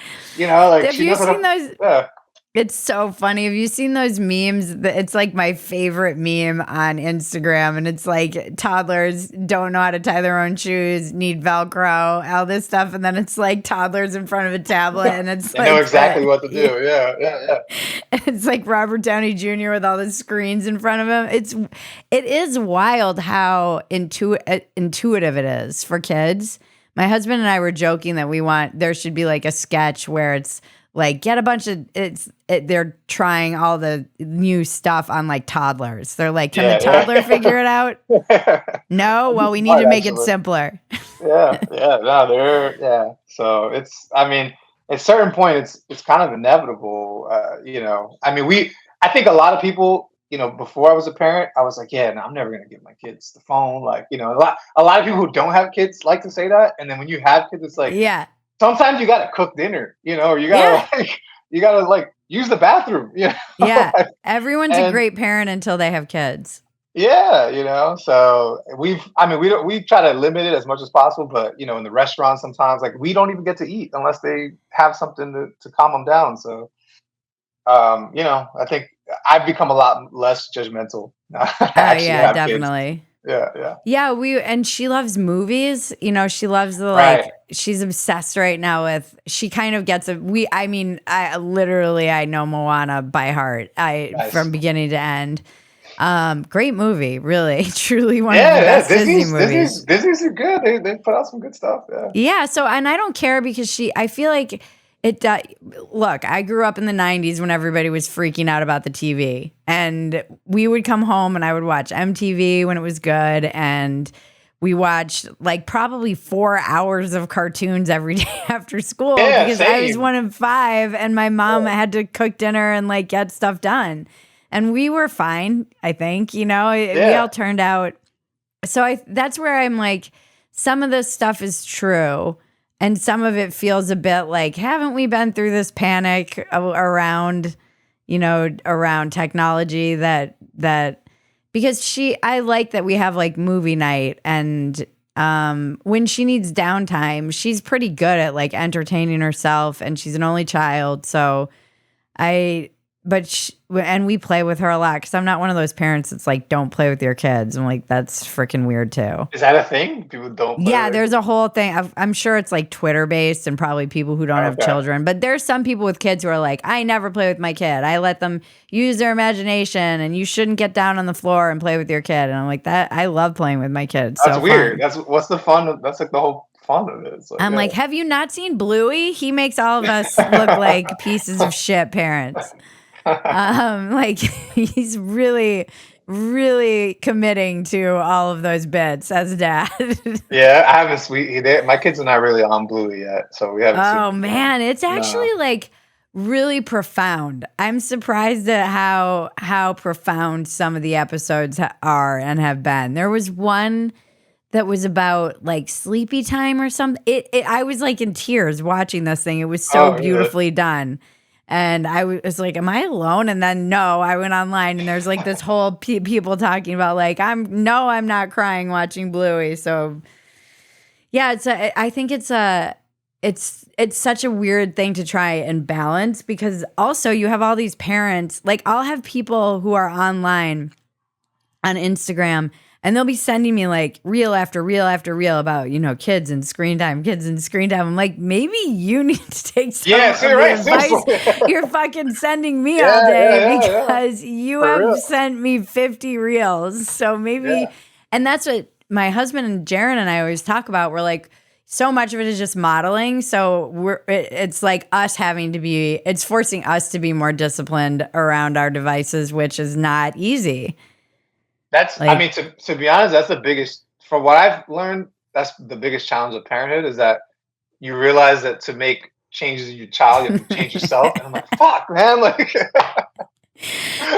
Have she you knows how seen to. those? Yeah. It's so funny. Have you seen those memes? It's like my favorite meme on Instagram. And it's like toddlers don't know how to tie their own shoes, need Velcro, all this stuff. And then it's like toddlers in front of a tablet. And it's They know like, exactly what to yeah, do. Yeah. Yeah. Yeah. it's like Robert Downey Jr. with all the screens in front of him. It is wild how intuitive it is for kids. My husband and I were joking that there should be like a sketch where it's like get a bunch of they're trying all the new stuff on like toddlers. They're like, can the Yeah. toddler figure it out? Yeah. No. Well, we need Smart, to make it actually. simpler. Yeah. Yeah. No, they're yeah. So it's. I mean, at a certain point, it's kind of inevitable. I mean, I think a lot of people. Before I was a parent, I was like, yeah, no, I'm never gonna give my kids the phone. Like, a lot of people who don't have kids like to say that, and then when you have kids, it's like Yeah. sometimes you gotta cook dinner, or you Yeah. gotta like use the bathroom, Yeah. Everyone's a and great parent until they have kids. yeah, so I mean, we try to limit it as much as possible, but in the restaurant sometimes, like we don't even get to eat unless they have something to calm them down. So, I think I've become a lot less judgmental now. I Oh actually yeah, have kids. definitely. Yeah, yeah, Yeah, and she loves movies. She loves right. she's obsessed right now with, she kind of gets I mean, I know Moana by heart. Nice. From beginning to end. Great movie, really, truly one of the Yeah, yeah. best Disney Disney's movies. Disney's Disney's are good. They put out some good stuff. Yeah. Yeah, so and I don't care because I feel like it look, I grew up in the 90s when everybody was freaking out about the TV. And we would come home and I would watch MTV when it was good, and we watched like probably 4 hours of cartoons every day after school Yeah, because I was same. one of five and my mom Yeah. had to cook dinner and like get stuff done. And we were fine, I think, we Yeah. all turned out. So that's where I'm like, some of this stuff is true. And some of it feels a bit like, haven't we been through this panic around, around technology that because I like that we have like movie night and when she needs downtime, she's pretty good at like entertaining herself, and she's an only child. So and we play with her a lot because I'm not one of those parents that's like, don't play with your kids. I'm like, that's freaking weird too. Is that a thing? People don't play Yeah, with there's a whole thing. I'm sure it's like Twitter based and probably people who don't have Okay. children. But there's some people with kids who are like, I never play with my kid. I let them use their imagination, and you shouldn't get down on the floor and play with your kid. And I'm like, that I love playing with my kids. That's So weird. fun. What's the fun. That's like the whole fun of it. It's like, I'm yeah. like, have you not seen Bluey? He makes all of us look like pieces of shit parents. Like he's really, really committing to all of those bits as dad. Yeah, I haven't my kids are not really on Bluey yet, so we haven't seen Oh it yet. man, it's No. actually like really profound. I'm surprised at how profound some of the episodes are and have been. There was one that was about like sleepy time or something. I was like in tears watching this thing. It was so Oh, really? beautifully done. And I was like, am I alone? And then no, I went online and there's like this whole people talking about like, I'm not crying watching Bluey. So yeah, I think it's such a weird thing to try and balance, because also you have all these parents, like I'll have people who are online on Instagram, and they'll be sending me like reel after reel after reel about, kids and screen time, kids and screen time. I'm like, maybe you need to take some Yeah, of see, the right, advice seriously. you're fucking sending me all Yeah, yeah, day, yeah, yeah. because you For have real. sent me 50 reels. So maybe, Yeah. and that's what my husband and Jaron and I always talk about. We're like, so much of it is just modeling. So it's like it's forcing us to be more disciplined around our devices, which is not easy. I Like, mean, to be honest, that's the biggest, from what I've learned, that's the biggest challenge of parenthood, is that you realize that to make changes in your child, you have to change yourself. And I'm like, fuck, man, like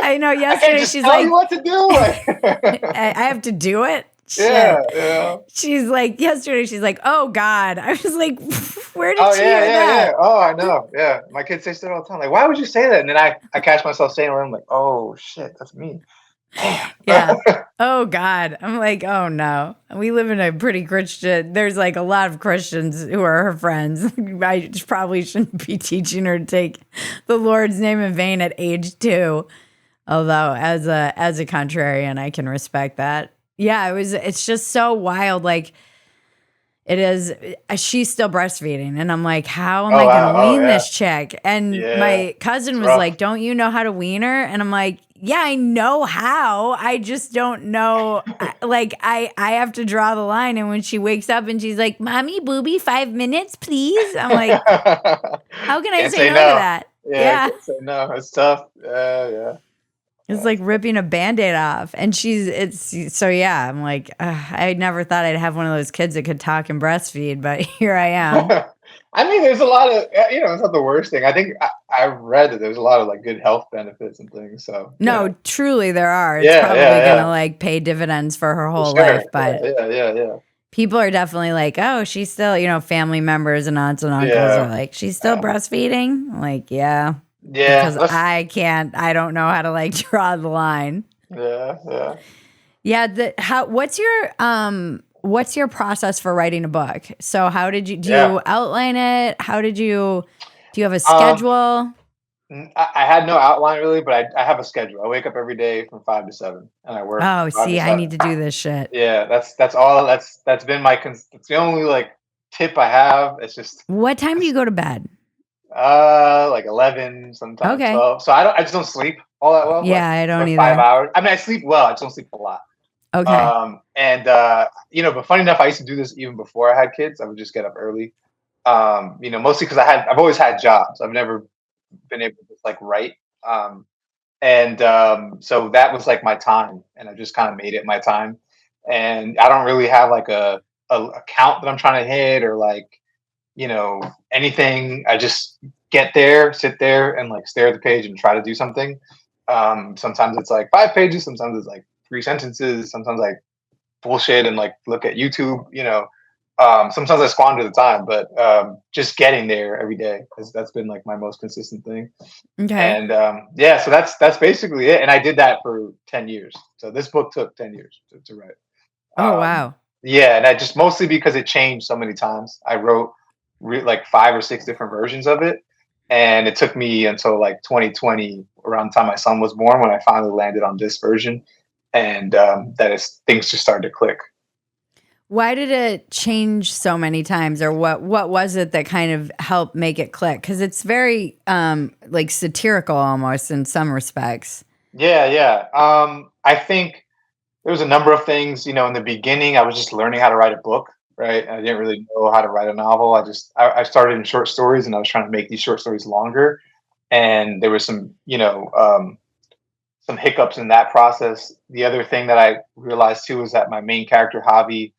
I know I can't yesterday just she's tell you like, what to do. Like, I have to do it. yeah, Shit. yeah. She's like, yesterday she's like, oh God. I was like, where did Oh she yeah, hear yeah, yeah. that? Oh, I know. Yeah, my kids say stuff all the time. Like, why would you say that? And then I catch myself saying it. I'm like, oh shit, that's me. Damn. Yeah. Oh God. I'm like, oh no. We live in a pretty Christian. There's like a lot of Christians who are her friends. I probably shouldn't be teaching her to take the Lord's name in vain at age 2. Although as a contrarian, I can respect that. Yeah, it's just so wild. Like, it is, she's still breastfeeding. And I'm like, how am Oh I going wow. to Oh wean yeah. this chick? And Yeah. my cousin It's was rough. like, don't you know how to wean her? And I'm like, yeah, I know how. I just don't know. Like, I have to draw the line. And when she wakes up and she's like, Mommy, booby, 5 minutes, please. I'm like, how can I Can't say say no to no. that? Yeah, Yeah. can't say no. It's tough. Yeah, yeah. It's like ripping a Band-Aid off. And so yeah, I'm like, I never thought I'd have one of those kids that could talk and breastfeed, but here I am. I mean, there's a lot of, it's not the worst thing. I think I've read that there's a lot of like good health benefits and things. So, No, truly there are. It's yeah, probably yeah, gonna yeah, like pay dividends for her for whole life, sure. but Yeah, yeah, yeah, people are definitely like, oh, she's still, family members and aunts and uncles are yeah, like, she's still yeah, breastfeeding? I'm like, yeah, yeah. because I don't know how to like draw the line. Yeah, yeah. Yeah, what's your process for writing a book? So how do Yeah. you outline it? Do you have a Um, schedule? I had no outline really, but I have a schedule. I wake up every day from 5 to 7, and I work Oh, 5 to see, I 7. need to do this shit. Yeah, that's all. That's been it's the only like tip I have. It's just What time do you go to bed? like 11, sometimes Okay. 12. So I just don't sleep all that well. Yeah, Like I don't for 5 either. hours. I mean, I sleep well. I just don't sleep a lot. Okay. And but funny enough, I used to do this even before I had kids. I would just get up early. Mostly because I've always had jobs. I've never been able to just like write. And so that was like my time, and I just kind of made it my time. And I don't really have like a count that I'm trying to hit, or like anything. I just get there, sit there, and like stare at the page and try to do something. Sometimes it's like 5 pages, sometimes it's like 3 sentences, sometimes like bullshit and like look at YouTube. Sometimes I squander the time, but just getting there every day that's been like my most consistent thing. Okay. And yeah, so that's basically it. And I did that for 10 years. So this book took 10 years to write. Oh, Um, wow. Yeah, and I just mostly because it changed so many times. I wrote like 5 or 6 different versions of it, and it took me until like 2020, around the time my son was born, when I finally landed on this version, and that is things just started to click. Why did it change so many times, or what was it that kind of helped make it click? Because it's very like satirical almost in some respects. Yeah, yeah. I think there was a number of things. In the beginning, I was just learning how to write a book, right? I didn't really know how to write a novel. I started in short stories, and I was trying to make these short stories longer. And there was some hiccups in that process. The other thing that I realized too is that my main character Javi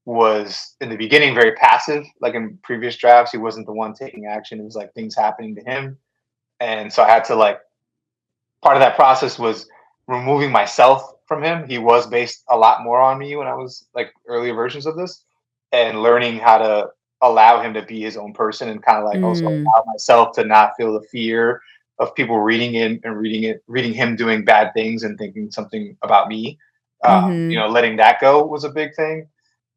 was in the beginning very passive. Like in previous drafts, he wasn't the one taking action. It was like things happening to him, and so I had to like part of that process was removing myself from him. He was based a lot more on me when I was like earlier versions of this, and learning how to allow him to be his own person, and kind of like also Mm, allow myself to not feel the fear of people reading it and reading him doing bad things and thinking something about me. mm-hmm. Letting that go was a big thing.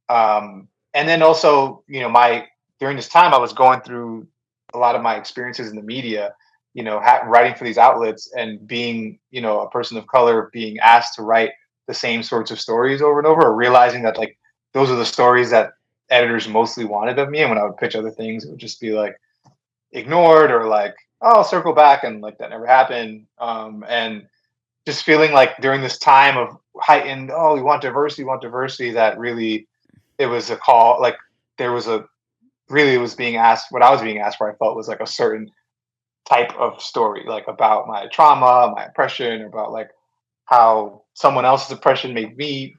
And then also, my during this time, I was going through a lot of my experiences in the media, writing for these outlets and being, a person of color, being asked to write the same sorts of stories over and over, or realizing that like those are the stories that editors mostly wanted of me. And when I would pitch other things, it would just be like ignored, or like, oh, I'll circle back, and like that never happened. And just feeling like during this time of heightened, oh, we want diversity, that really it was a call, like there was a really, it was being asked, what I was being asked for, I felt was like a certain type of story, like about my trauma, my oppression, about like how someone else's oppression made me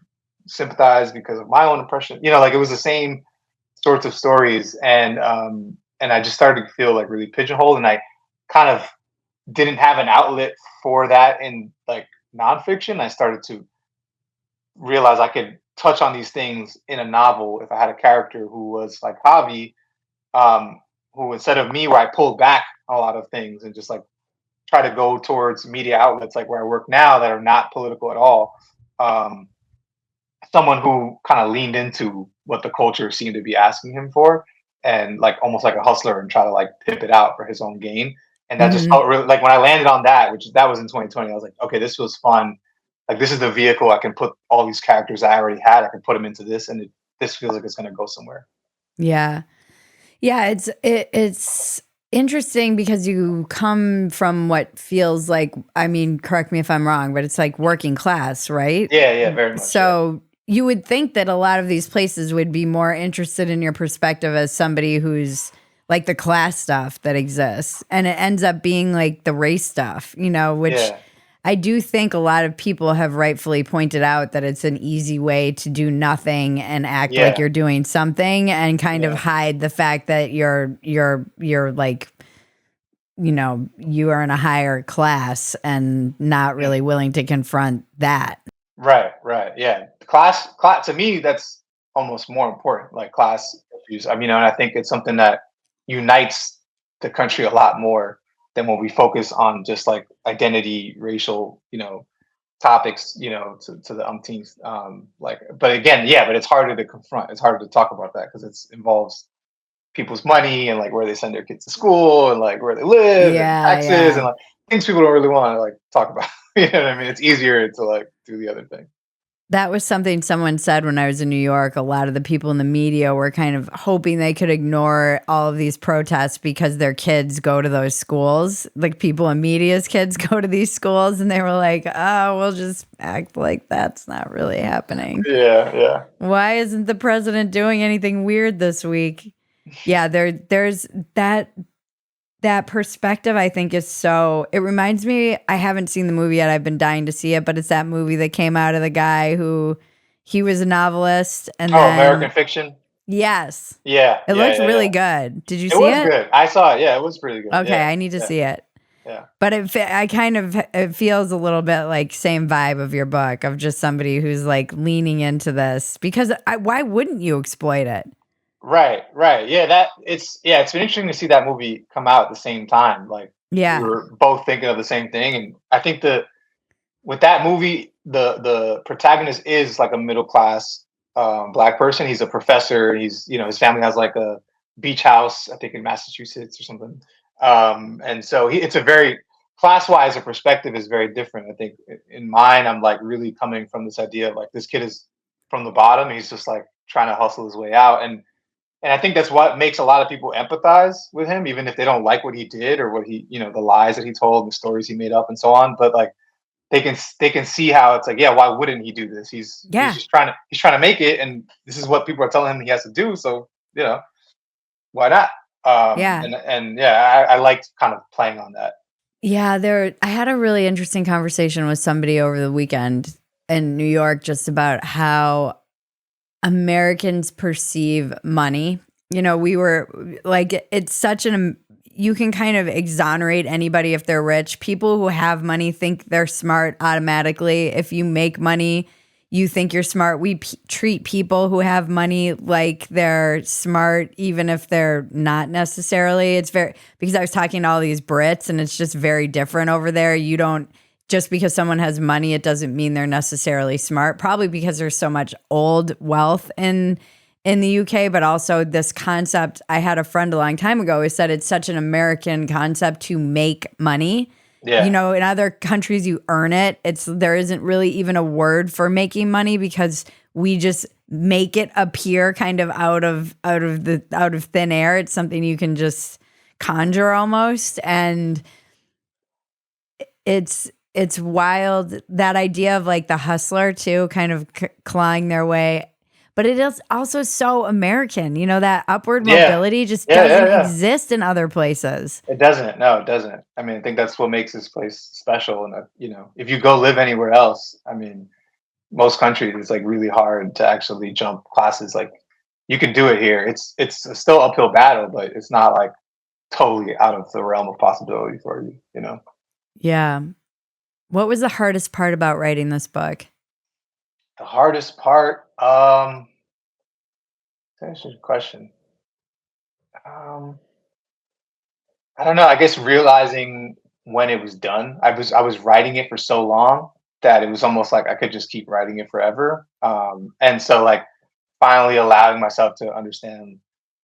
sympathize because of my own oppression. Like it was the same sorts of stories, and I just started to feel like really pigeonholed, and I kind of didn't have an outlet for that in like nonfiction. I started to realize I could touch on these things in a novel if I had a character who was like Javi, um, who, instead of me, where I pulled back a lot of things and just like try to go towards media outlets like where I work now that are not political at all. Um, Someone who kind of leaned into what the culture seemed to be asking him for, and like almost like a hustler, and try to like pimp it out for his own gain. And that just Mm-hmm. felt really like, when I landed on that, which that was in 2020, I was like, okay, this was fun. Like this is the vehicle I can put all these characters I already had. I can put them into this, and this feels like it's going to go somewhere. Yeah. Yeah, it's interesting because you come from what feels like, I mean, correct me if I'm wrong, but it's like working class, right? Yeah, yeah, very much. Yeah, So you would think that a lot of these places would be more interested in your perspective as somebody who's like the class stuff that exists, and it ends up being like the race stuff, which yeah, I do think a lot of people have rightfully pointed out that it's an easy way to do nothing and act like yeah, you're doing something and kind of yeah. hide the fact that you're like, you are in a higher class and not Mm. really willing to confront that. Right, right. Yeah. Class to me, that's almost more important, like class issues. I mean, and I think it's something that unites the country a lot more than when we focus on just like identity, racial, topics, to the umpteenth. Like, but again, yeah, but it's harder to confront. It's harder to talk about that because it involves people's money, and like where they send their kids to school, and like where they live, and Yeah, taxes, and yeah. like things people don't really want to like talk about. You know what I mean? It's easier to like do the other thing. That was something someone said when I was in New York. A lot of the people in the media were kind of hoping they could ignore all of these protests because their kids go to those schools. Like people in media's kids go to these schools, and they were like, oh, we'll just act like that's not really happening. Yeah, yeah, Why isn't the president doing anything weird this week? Yeah, there's that perspective, I think, is so, it reminds me, I haven't seen the movie yet. I've been dying to see it, but it's that movie that came out of the guy who he was a novelist and Oh, American then Fiction. yes. Yeah, It yeah, looked yeah, really yeah. good. Did you It see was it? good. I saw it. Yeah, it was pretty good. Okay, Yeah, I need to yeah, see it. yeah. But I kind of, it feels a little bit like same vibe of your book, of just somebody who's like leaning into this because why wouldn't you exploit it? Right, right. It's been interesting to see that movie come out at the same time. Like we Yeah. were both thinking of the same thing, and I think with that movie, the protagonist is like a middle class black person. He's a professor. He's, his family has like a beach house, I think in Massachusetts or something. And so it's a very class wise, the perspective is very different. I think in mine, I'm like really coming from this idea of like this kid is from the bottom. He's just like trying to hustle his way out. And I think that's what makes a lot of people empathize with him, even if they don't like what he did or what he, the lies that he told, the stories he made up, and so on. But like they can see how it's like, yeah, why wouldn't he do this? He's Yeah. just trying to make it, and this is what people are telling him he has to do. So why not? Yeah. And yeah, I liked kind of playing on that. Yeah, I had a really interesting conversation with somebody over the weekend in New York just about how Americans perceive money. We were like, it's such you can kind of exonerate anybody if they're rich. People who have money think they're smart automatically. If you make money, you think you're smart. We treat people who have money like they're smart, even if they're not necessarily. It's because I was talking to all these Brits, and it's just very different over there. You don't, just because someone has money, it doesn't mean they're necessarily smart. Probably because there's so much old wealth in the UK, but also this concept. I had a friend a long time ago who said it's such an American concept to make money. Yeah, In other countries you earn it. There isn't really even a word for making money because we just make it appear kind of out of thin air. It's something you can just conjure almost, and it's wild, that idea of like the hustler too, kind of clawing their way. But it is also so American, that upward yeah, mobility just yeah, yeah, doesn't yeah. exist in other places. It doesn't. No, it doesn't. I mean, I think that's what makes this place special. And if you go live anywhere else, I mean, most countries, it's like really hard to actually jump classes. Like you can do it here. It's a still uphill battle, but it's not like totally out of the realm of possibility for you. Yeah. What was the hardest part about writing this book? The hardest part, to answer your question, um, I don't know. I guess realizing when it was done. I was writing it for so long that it was almost like I could just keep writing it forever. And so like finally allowing myself to understand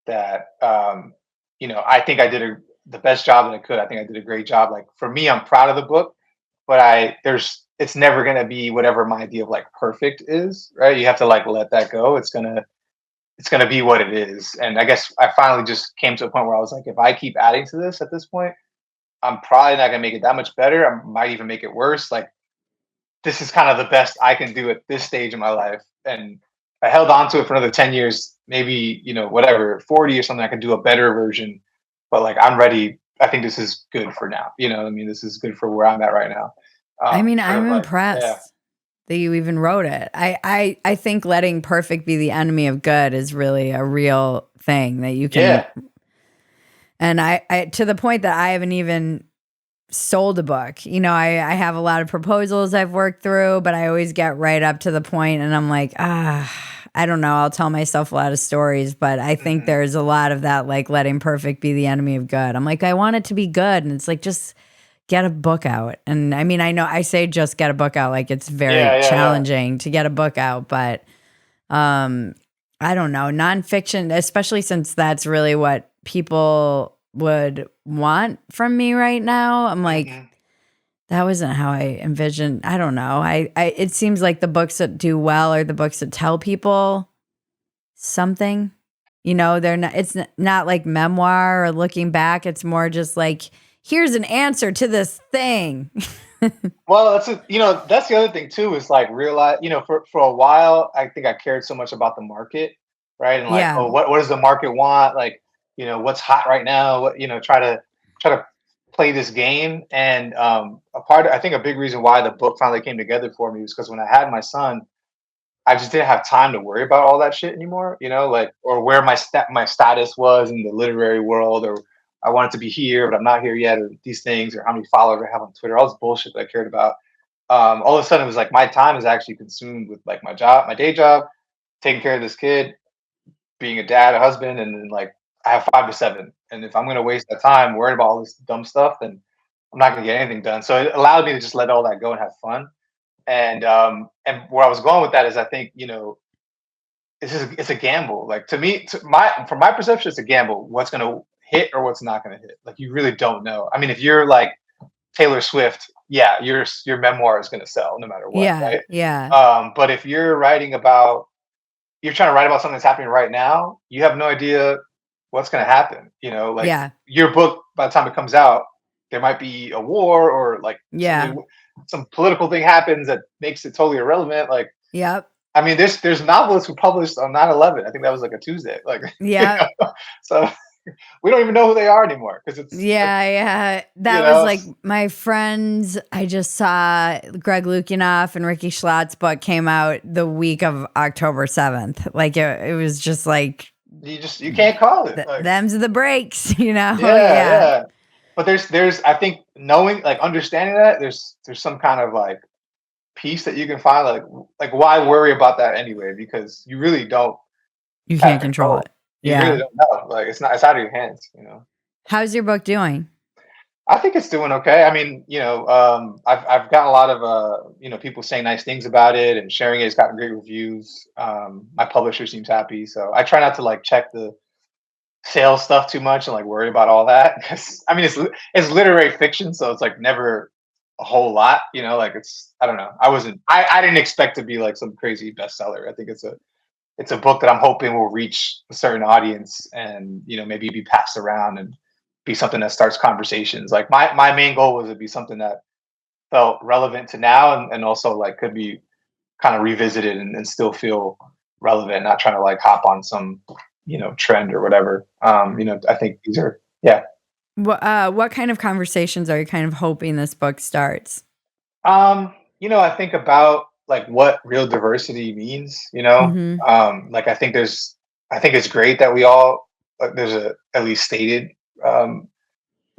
that I think I did the best job that I could. I think I did a great job. Like for me, I'm proud of the book, but it's never gonna be whatever my idea of like perfect is, right? You have to like let that go. It's gonna be what it is. And I guess I finally just came to a point where I was like, if I keep adding to this at this point, I'm probably not gonna make it that much better. I might even make it worse. Like this is kind of the best I can do at this stage in my life. And I held on to it for another 10 years, maybe, whatever, 40 or something, I could do a better version. But like I'm ready. I think this is good for now. I mean, this is good for where I'm at right now. I mean, Sort I'm of like, yeah. impressed that you even wrote it. I think letting perfect be the enemy of good is really a real thing that you can. Yeah. And I to the point that I haven't even sold a book. I have a lot of proposals I've worked through, but I always get right up to the point and I'm like, I don't know. I'll tell myself a lot of stories, but I think Mhm. there's a lot of that, like letting perfect be the enemy of good. I'm like, I want it to be good. And it's like, just get a book out. And I mean, I know I say just get a book out, like it's very Yeah, yeah, yeah. challenging to get a book out, but um, I don't know, nonfiction, especially since that's really what people would want from me right now. I'm like, Mhm. that wasn't how I envisioned. I don't know. It seems like the books that do well are the books that tell people something. They're not. It's not like memoir or looking back. It's more just like, here's an answer to this thing. Well, that's the other thing too, is like realize, for a while, I think I cared so much about the market, right? And like, Yeah. oh, what does the market want? Like, what's hot right now? Try to play this game. And I think a big reason why the book finally came together for me was because when I had my son, I just didn't have time to worry about all that shit anymore, like, or where my status was in the literary world, or I wanted to be here, but I'm not here yet, or these things, or how many followers I have on Twitter, all this bullshit that I cared about. All of a sudden, it was like my time is actually consumed with like my job, my day job, taking care of this kid, being a dad, a husband, and then like I have 5 to 7. And if I'm gonna waste that time worrying about all this dumb stuff, then I'm not gonna get anything done. So it allowed me to just let all that go and have fun. And where I was going with that is I think, it's a gamble. Like to me, from my perception, it's a gamble. What's going to hit or what's not going to hit. Like you really don't know. I mean, if you're like Taylor Swift, yeah, your memoir is going to sell no matter what, Yeah, right? yeah, But if you're trying to write about something that's happening right now, you have no idea what's going to happen. Like yeah, your book, by the time it comes out, there might be a war or like yeah, some political thing happens that makes it totally irrelevant. Like, yep, I mean, there's novelists who published on 9/11. I think that was like a Tuesday. Like, yep. so we don't even know who they are anymore because it's like, Yeah, yeah. you That was know, like my friends. I just saw Greg Lukianoff and Ricky Schlatt's book came out the week of October 7th. Like it was just like you can't call it. Like, them's the breaks, you know? yeah, Yeah. yeah. But there's I think knowing, like, understanding that there's some kind of like peace that you can find. Like why worry about that anyway? Because you really don't You have can't control control. it. You really Yeah. don't know. Like it's out of your hands. How's your book doing? I think it's doing okay. I mean, I've gotten a lot of people saying nice things about it and sharing it. It's gotten great reviews. My publisher seems happy, so I try not to like check the sales stuff too much and like worry about all that because I mean it's literary fiction, so it's like never a whole lot. Like it's I don't know. I didn't expect to be like some crazy bestseller. I think it's a book that I'm hoping will reach a certain audience and maybe be passed around and be something that starts conversations. Like my main goal was to be something that felt relevant to now and also like could be kind of revisited and still feel relevant, not trying to like hop on some trend or whatever. I think these are yeah. What kind of conversations are you kind of hoping this book starts? I think about like what real diversity means. Mm-hmm. Like I think it's great that we all there's a at least stated um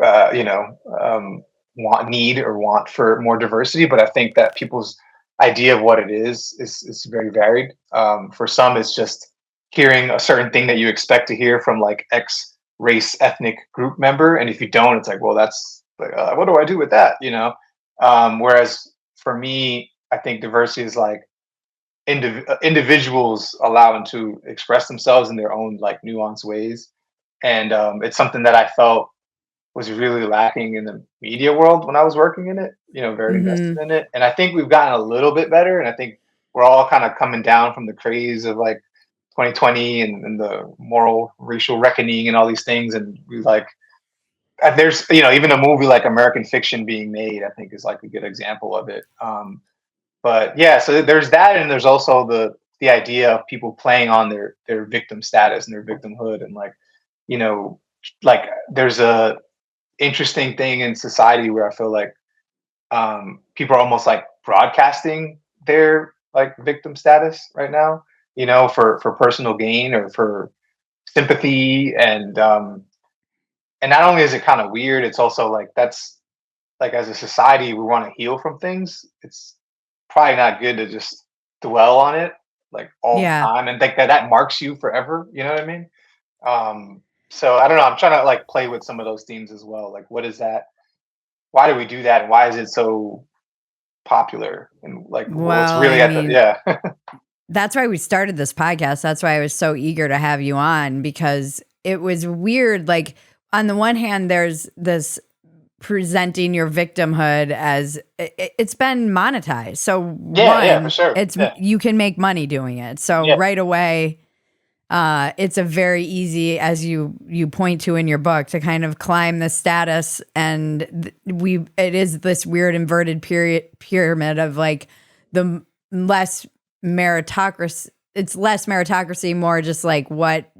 uh, you know, um, want for more diversity. But I think that people's idea of what it is very varied. For some, it's just hearing a certain thing that you expect to hear from like X race ethnic group member, and if you don't, it's like, well, that's like, what do I do with that? Whereas for me, I think diversity is like individuals allow them to express themselves in their own like nuanced ways, and it's something that I felt was really lacking in the media world when I was working in it, very invested Mm-hmm. in it. And I think we've gotten a little bit better. And I think we're all kind of coming down from the craze of like 2020 and the moral racial reckoning and all these things. And we like, there's, even a movie like American Fiction being made, I think is like a good example of it. But yeah, so there's that. And there's also the idea of people playing on their victim status and their victimhood. And like, you know, like there's a, interesting thing in society where I feel like people are almost like broadcasting their like victim status right now, for personal gain or for sympathy, and not only is it kind of weird, it's also like that's like as a society we want to heal from things. It's probably not good to just dwell on it like all the Yeah. time and think that that marks you forever. You know what I mean? So I don't know. I'm trying to like play with some of those themes as well. Like, what is that? Why do we do that? And why is it so popular? And like, what's Well, really I at the mean, yeah, that's why we started this podcast. That's why I was so eager to have you on because it was weird. Like, on the one hand, there's this presenting your victimhood as it's been monetized. So, yeah, for one, sure, yeah, you can make money doing it. So, yeah, right away, it's a very easy, as you point to in your book, to kind of climb the status, and it is this weird inverted pyramid of like the less meritocracy. It's less meritocracy, more just like what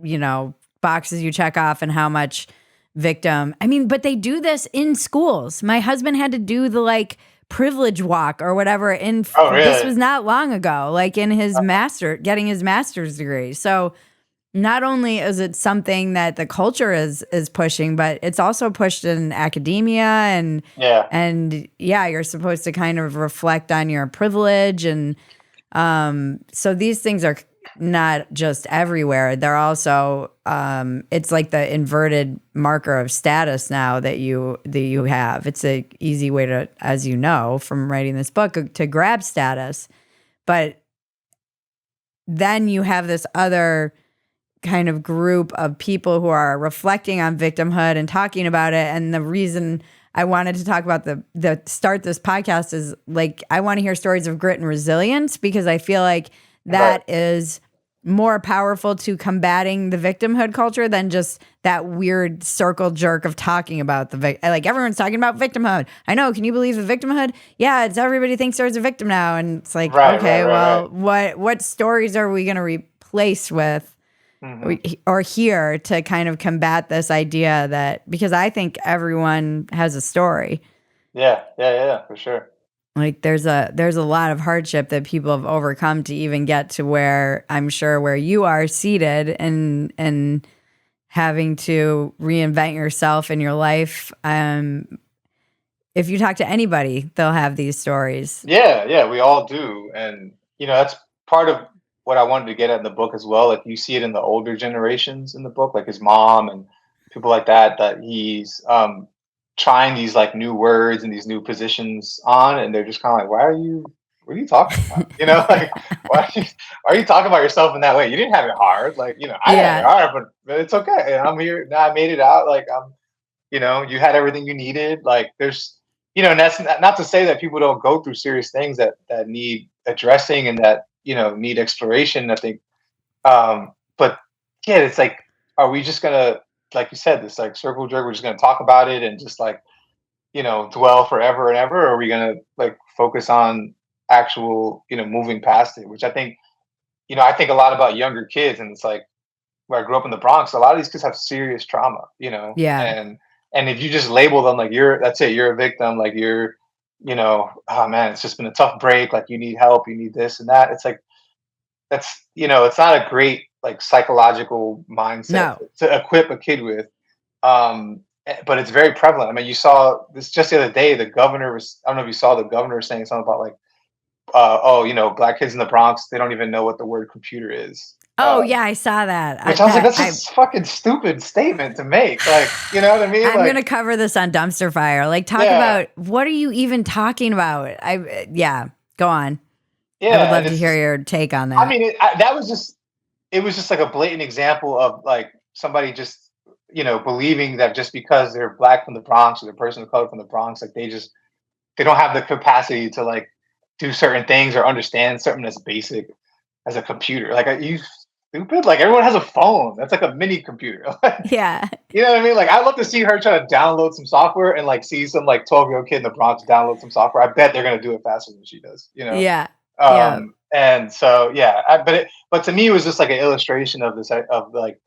boxes you check off and how much victim. I mean, but they do this in schools. My husband had to do the like privilege walk or whatever. oh This really? was not long ago, like in his getting his master's degree. So not only is it something that the culture is pushing, but it's also pushed in academia Yeah, and yeah, you're supposed to kind of reflect on your privilege and so these things are not just everywhere. They're also it's like the inverted marker of status now that you have. It's a easy way to, as you know from writing this book, to grab status. But then you have this other kind of group of people who are reflecting on victimhood and talking about it. And the reason I wanted to talk about the start this podcast is like, I want to hear stories of grit and resilience, because I feel like that is more powerful to combating the victimhood culture than just that weird circle jerk of talking about like everyone's talking about victimhood. I know. Can you believe the victimhood? Yeah, it's everybody thinks there's a victim now. And it's like, okay, well, what stories are we going to replace with or hear to kind of combat this idea that, because I think everyone has a story. Yeah, for sure. Like there's a lot of hardship that people have overcome to even get to where I'm sure where you are seated and having to reinvent yourself in your life. If you talk to anybody, they'll have these stories. Yeah, we all do. And that's part of what I wanted to get at in the book as well. Like you see it in the older generations in the book, like his mom and people like that he's trying these like new words and these new positions on, and they're just kind of like, what are you talking about? Like why are you talking about yourself in that way? You didn't have it hard. Like, I had it hard, but it's okay. And I'm here now. I made it out. Like you had everything you needed. Like there's, and that's not to say that people don't go through serious things that need addressing and that, need exploration, I think. But yeah, it's like, are we just gonna, like you said, this like circle jerk, we're just gonna talk about it and just like, dwell forever and ever? Or are we gonna like focus on actual, moving past it? Which I think, I think a lot about younger kids, and it's like where I grew up in the Bronx, a lot of these kids have serious trauma, Yeah. And if you just label them like that's it, you're a victim, like you're, oh man, it's just been a tough break, like you need help, you need this and that. It's like, that's, it's not a great like psychological mindset to equip a kid with. But it's very prevalent. I mean, you saw this just the other day, the governor was, I don't know if you saw the governor saying something about like, black kids in the Bronx, they don't even know what the word computer is. Oh yeah, I saw that. Which I was like, that's a fucking stupid statement to make. Like, you know what I mean? I'm gonna cover this on Dumpster Fire. Like, talk about what are you even talking about? Go on. Yeah, I would love to hear your take on that. I mean, it was just like a blatant example of like somebody just, believing that just because they're black from the Bronx or they're a person of color from the Bronx, like they don't have the capacity to like do certain things or understand something that's basic as a computer. Like, are you stupid? Like everyone has a phone. That's like a mini computer. Yeah. You know what I mean? Like I'd love to see her try to download some software and like see some like 12-year-old kid in the Bronx download some software. I bet they're gonna do it faster than she does. Yeah. And so but to me it was just like an illustration of this, of like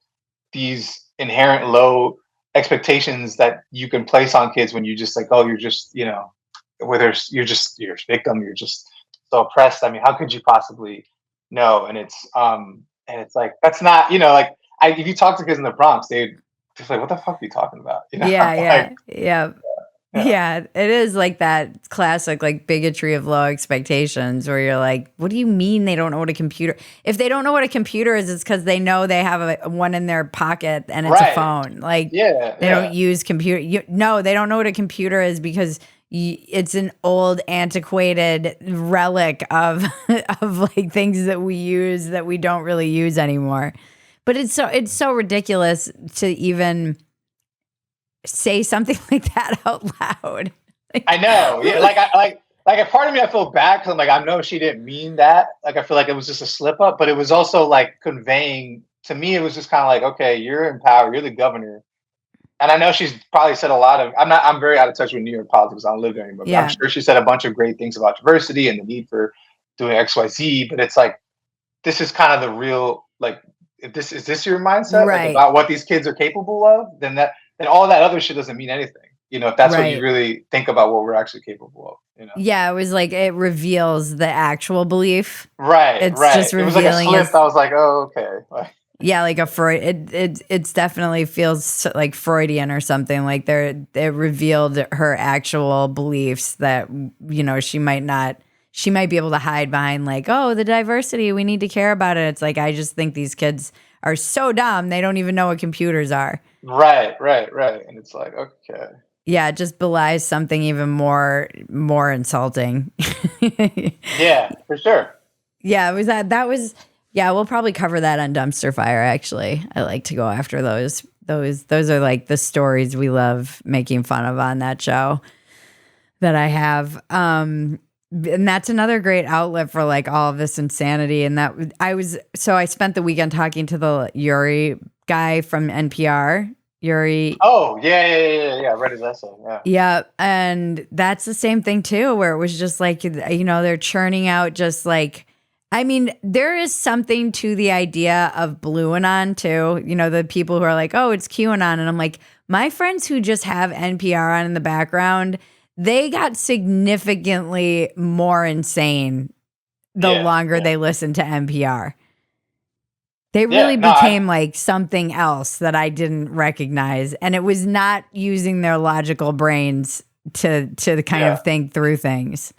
these inherent low expectations that you can place on kids when you just like, oh, you're just, whether you're a victim, you're just so oppressed. I mean, how could you possibly know? And it's like, that's not, like if you talk to kids in the Bronx, they'd just like, what the fuck are you talking about? Yeah, it is like that classic like bigotry of low expectations where you're like, what do you mean they don't know what a computer? If they don't know what a computer is, it's because they know they have one in their pocket and it's a phone. Like they don't use computer. No, they don't know what a computer is because it's an old antiquated relic of like things that we use that we don't really use anymore. But it's so ridiculous to even say something like that out loud. I know. Yeah, like a part of me, I feel bad because I'm like, I know she didn't mean that. Like, I feel like it was just a slip up, but it was also like conveying to me. It was just kind of like, okay, you're in power, you're the governor, and I know she's probably said a lot of. I'm very out of touch with New York politics. I don't live there anymore. Yeah. I'm sure she said a bunch of great things about diversity and the need for doing X, Y, Z. But it's like, this is kind of the real like. Is this your mindset, right? Like, about what these kids are capable of? Then all that other shit doesn't mean anything. If that's what you really think about what we're actually capable of. Yeah, it was like it reveals the actual belief. Right. It's right. just revealing. It was like a slip. I was like, oh, okay. Yeah, like a Freud. It's definitely feels like Freudian or something. Like it revealed her actual beliefs that she might be able to hide behind like, oh, the diversity, we need to care about it. It's like, I just think these kids are so dumb. They don't even know what computers are. Right. And it's like, okay. Yeah, it just belies something even more insulting. Yeah, for sure. Yeah, it was that was Yeah, we'll probably cover that on Dumpster Fire, actually. I like to go after those. Those are like the stories we love making fun of on that show that I have. And that's another great outlet for like all of this insanity. And that I spent the weekend talking to the Yuri guy from NPR. Yuri. Oh, yeah. I read his essay. Yeah. Yeah. And that's the same thing too, where it was just like, they're churning out just like, I mean, there is something to the idea of Blue Anon too. The people who are like, oh, it's QAnon. And I'm like, my friends who just have NPR on in the background, they got significantly more insane the longer they listened to NPR. They really became like something else that I didn't recognize. And it was not using their logical brains to kind of think through things.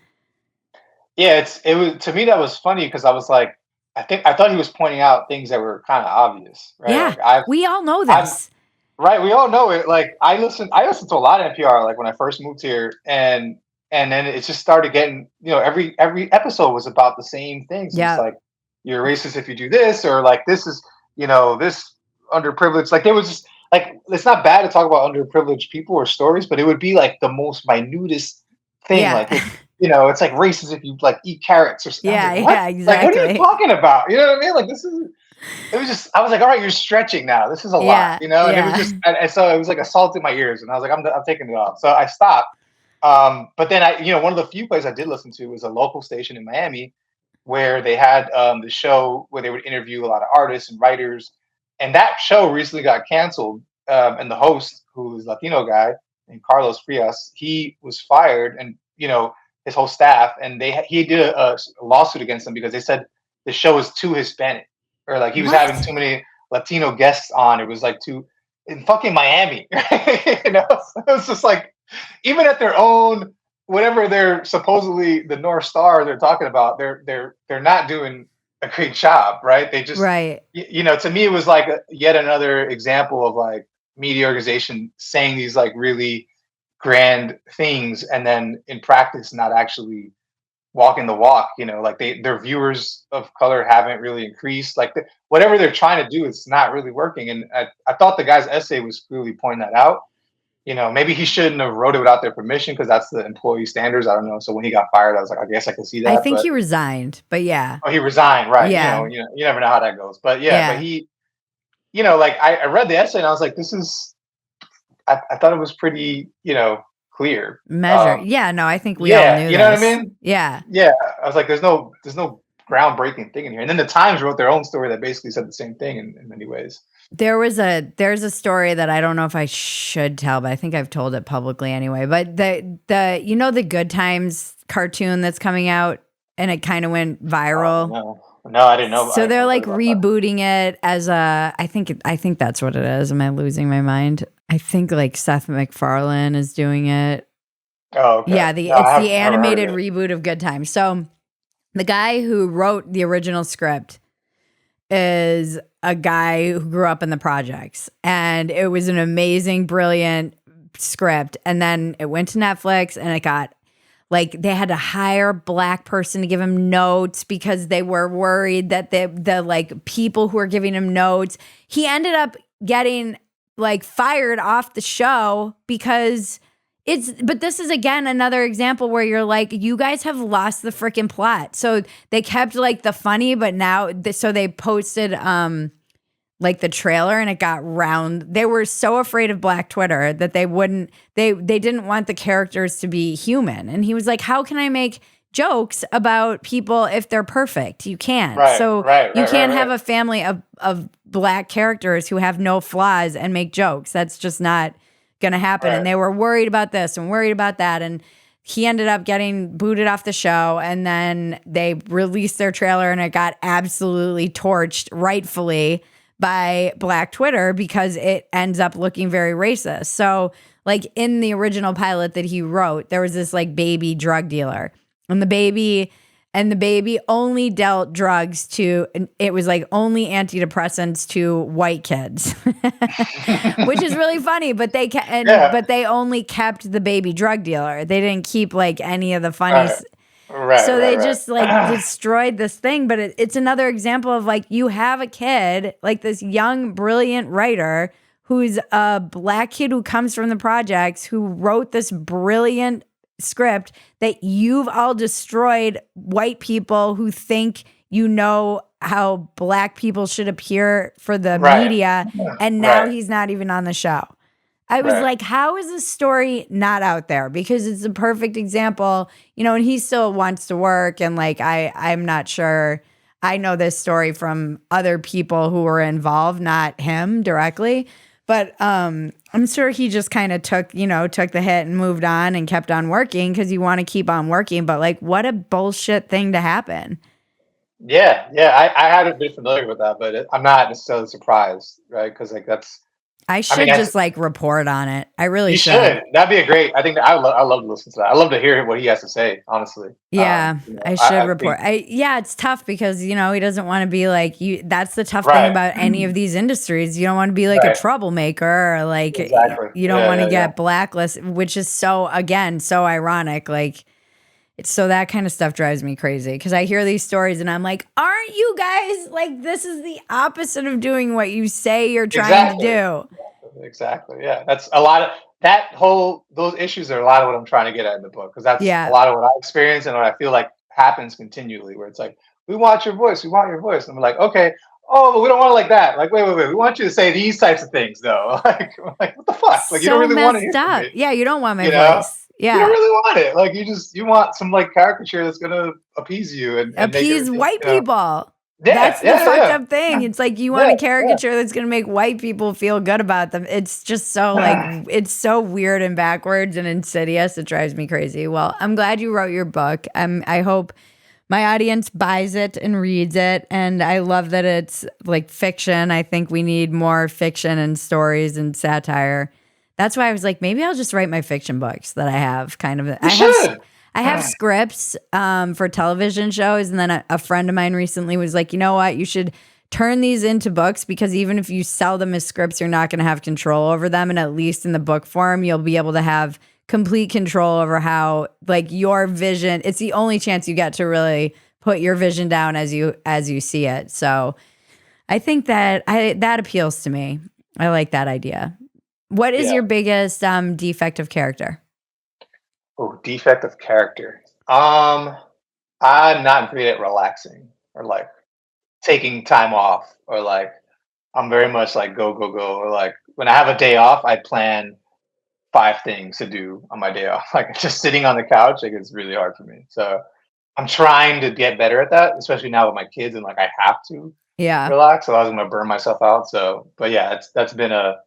Yeah, it was, to me that was funny because I was like, I thought he was pointing out things that were kind of obvious, right? Yeah, like we all know this. Right, we all know it. Like I listened to a lot of NPR like when I first moved here, and then it just started getting, every episode was about the same things. Yeah. It's like you're racist if you do this, or like this is, this underprivileged. Like there was just like, it's not bad to talk about underprivileged people or stories, but it would be like the most minutest thing. Yeah. Like it's like racist if you like eat carrots or something. Yeah, exactly. Like what are you talking about? You know what I mean? Like it was just, I was like, all right, you're stretching now. This is a lot, and it was just, and so it was like a salt in my ears, and I was like, I'm taking it off. So I stopped. But then one of the few plays I did listen to was a local station in Miami where they had the show where they would interview a lot of artists and writers. And that show recently got canceled. And the host, who is a Latino guy named Carlos Frias, he was fired, and, his whole staff, and he did a lawsuit against them because they said the show was too Hispanic, or like he was having too many Latino guests on. It was like too in fucking Miami. It was just like, even at their own, whatever they're supposedly the North Star they're talking about, they're not doing a great job, right? They just, to me, it was like yet another example of like media organization saying these like really grand things, and then in practice not actually walking the walk. Like their viewers of color haven't really increased. Like whatever they're trying to do, it's not really working. And I thought the guy's essay was clearly pointing that out. Maybe he shouldn't have wrote it without their permission because that's the employee standards. I don't know. So when he got fired, I was like, I guess I can see that. I think he resigned, but yeah. Oh, he resigned, right? Yeah. You never know how that goes, but but he, like I read the essay and I was like, this is. I thought it was pretty, clear. Measure. No, I think we all knew. You know what I mean? Yeah. Yeah. I was like, there's no groundbreaking thing in here. And then the Times wrote their own story that basically said the same thing in many ways. There's a story that I don't know if I should tell, but I think I've told it publicly anyway. But the Good Times cartoon that's coming out, and it kind of went viral. No, I didn't know. So they're like rebooting it as I think that's what it is. Am I losing my mind? I think like Seth MacFarlane is doing it. Oh, okay. Yeah, it's the animated reboot of Good Times. So the guy who wrote the original script is a guy who grew up in the projects, and it was an amazing, brilliant script. And then it went to Netflix, and it got like they had to hire a black person to give him notes because they were worried that the like people who were giving him notes. He ended up getting like fired off the show because but this is again another example where you're like, you guys have lost the freaking plot. So they kept like the funny, but now so they posted like the trailer, and it got round. They were so afraid of Black Twitter that they didn't want the characters to be human. And he was like, how can I make jokes about people if they're perfect? You can't. You can't have a family of black characters who have no flaws and make jokes. That's just not going to happen. And they were worried about this and worried about that. And he ended up getting booted off the show, and then they released their trailer, and it got absolutely torched, rightfully, by Black Twitter because it ends up looking very racist. So like in the original pilot that he wrote, there was this like baby drug dealer, and the baby only dealt drugs to, it was like only antidepressants to white kids, which is really funny, but but they only kept the baby drug dealer. They didn't keep like any of the funny. Right, So they right, just like right. destroyed this thing. But it's another example of like you have a kid, like this young, brilliant writer who's a black kid who comes from the projects who wrote this brilliant script that you've all destroyed white people who think you know how black people should appear for the Right. media. And now Right. he's not even on the show. I was Right. like, how is this story not out there? Because it's a perfect example, and he still wants to work. And like, I'm not sure. I know this story from other people who were involved, not him directly. But I'm sure he just kind of took the hit and moved on and kept on working because you want to keep on working. But like, what a bullshit thing to happen. Yeah, yeah. I hadn't been familiar with that, but I'm not necessarily surprised, right? Because like I I mean, should just like report on it. I really you should. should. That'd be a great. I think that I love to listen to that. I love to hear what he has to say. Honestly, Yeah, you know, I should I think report. Yeah, it's tough because he doesn't want to be like you. That's the tough thing right, about any of these industries. You don't want to be like a right, troublemaker or like exactly. you don't Yeah, want to yeah, yeah. get blacklisted, which is so ironic. Like it's so that kind of stuff drives me crazy because I hear these stories and I'm like, aren't you guys like this is the opposite of doing what you say you're trying to Exactly. do? Exactly. Yeah, that's a lot of that whole those issues are a lot of what I'm trying to get at in the book because that's a Yeah, lot of what I experience and what I feel like happens continually. Where it's like, we want your voice, we want your voice, and I'm like, okay, oh, but we don't want it like that. Like, wait, we want you to say these types of things though. Like what the fuck? Like, you don't so really want to messed hear from up. me, Yeah, you don't want my you know? voice. You don't Yeah. really want it. Like, you want some like caricature that's gonna appease you and make Appease everything, white people. Yeah, That's the yeah, fucked yeah, up thing. It's like you want yeah, a caricature that's going to make white people feel good about them. It's just so like yeah. it's so weird and backwards and insidious. It drives me crazy. Well, I'm glad you wrote your book. I hope my audience buys it and reads it, and I love that it's like fiction. I think we need more fiction and stories and satire. That's why I was like, maybe I'll just write my fiction books that I have. Kind of, You should. I have scripts for television shows, and then a friend of mine recently was like, you know what, you should turn these into books because even if you sell them as scripts, you're not going to have control over them, and at least in the book form, you'll be able to have complete control over how like your vision. It's the only chance you get to really put your vision down as you see it. So I think that appeals to me. I like that idea. What is Yeah. your biggest defect of character? Oh, defect of character. I'm not great at relaxing or like taking time off or like I'm very much like go go go or like when I have a day off, I plan 5 things to do on my day off. Like just sitting on the couch, like it's really hard for me. So I'm trying to get better at that, especially now with my kids and like I have to Yeah. relax, otherwise I'm gonna burn myself out. So, but yeah, that's been a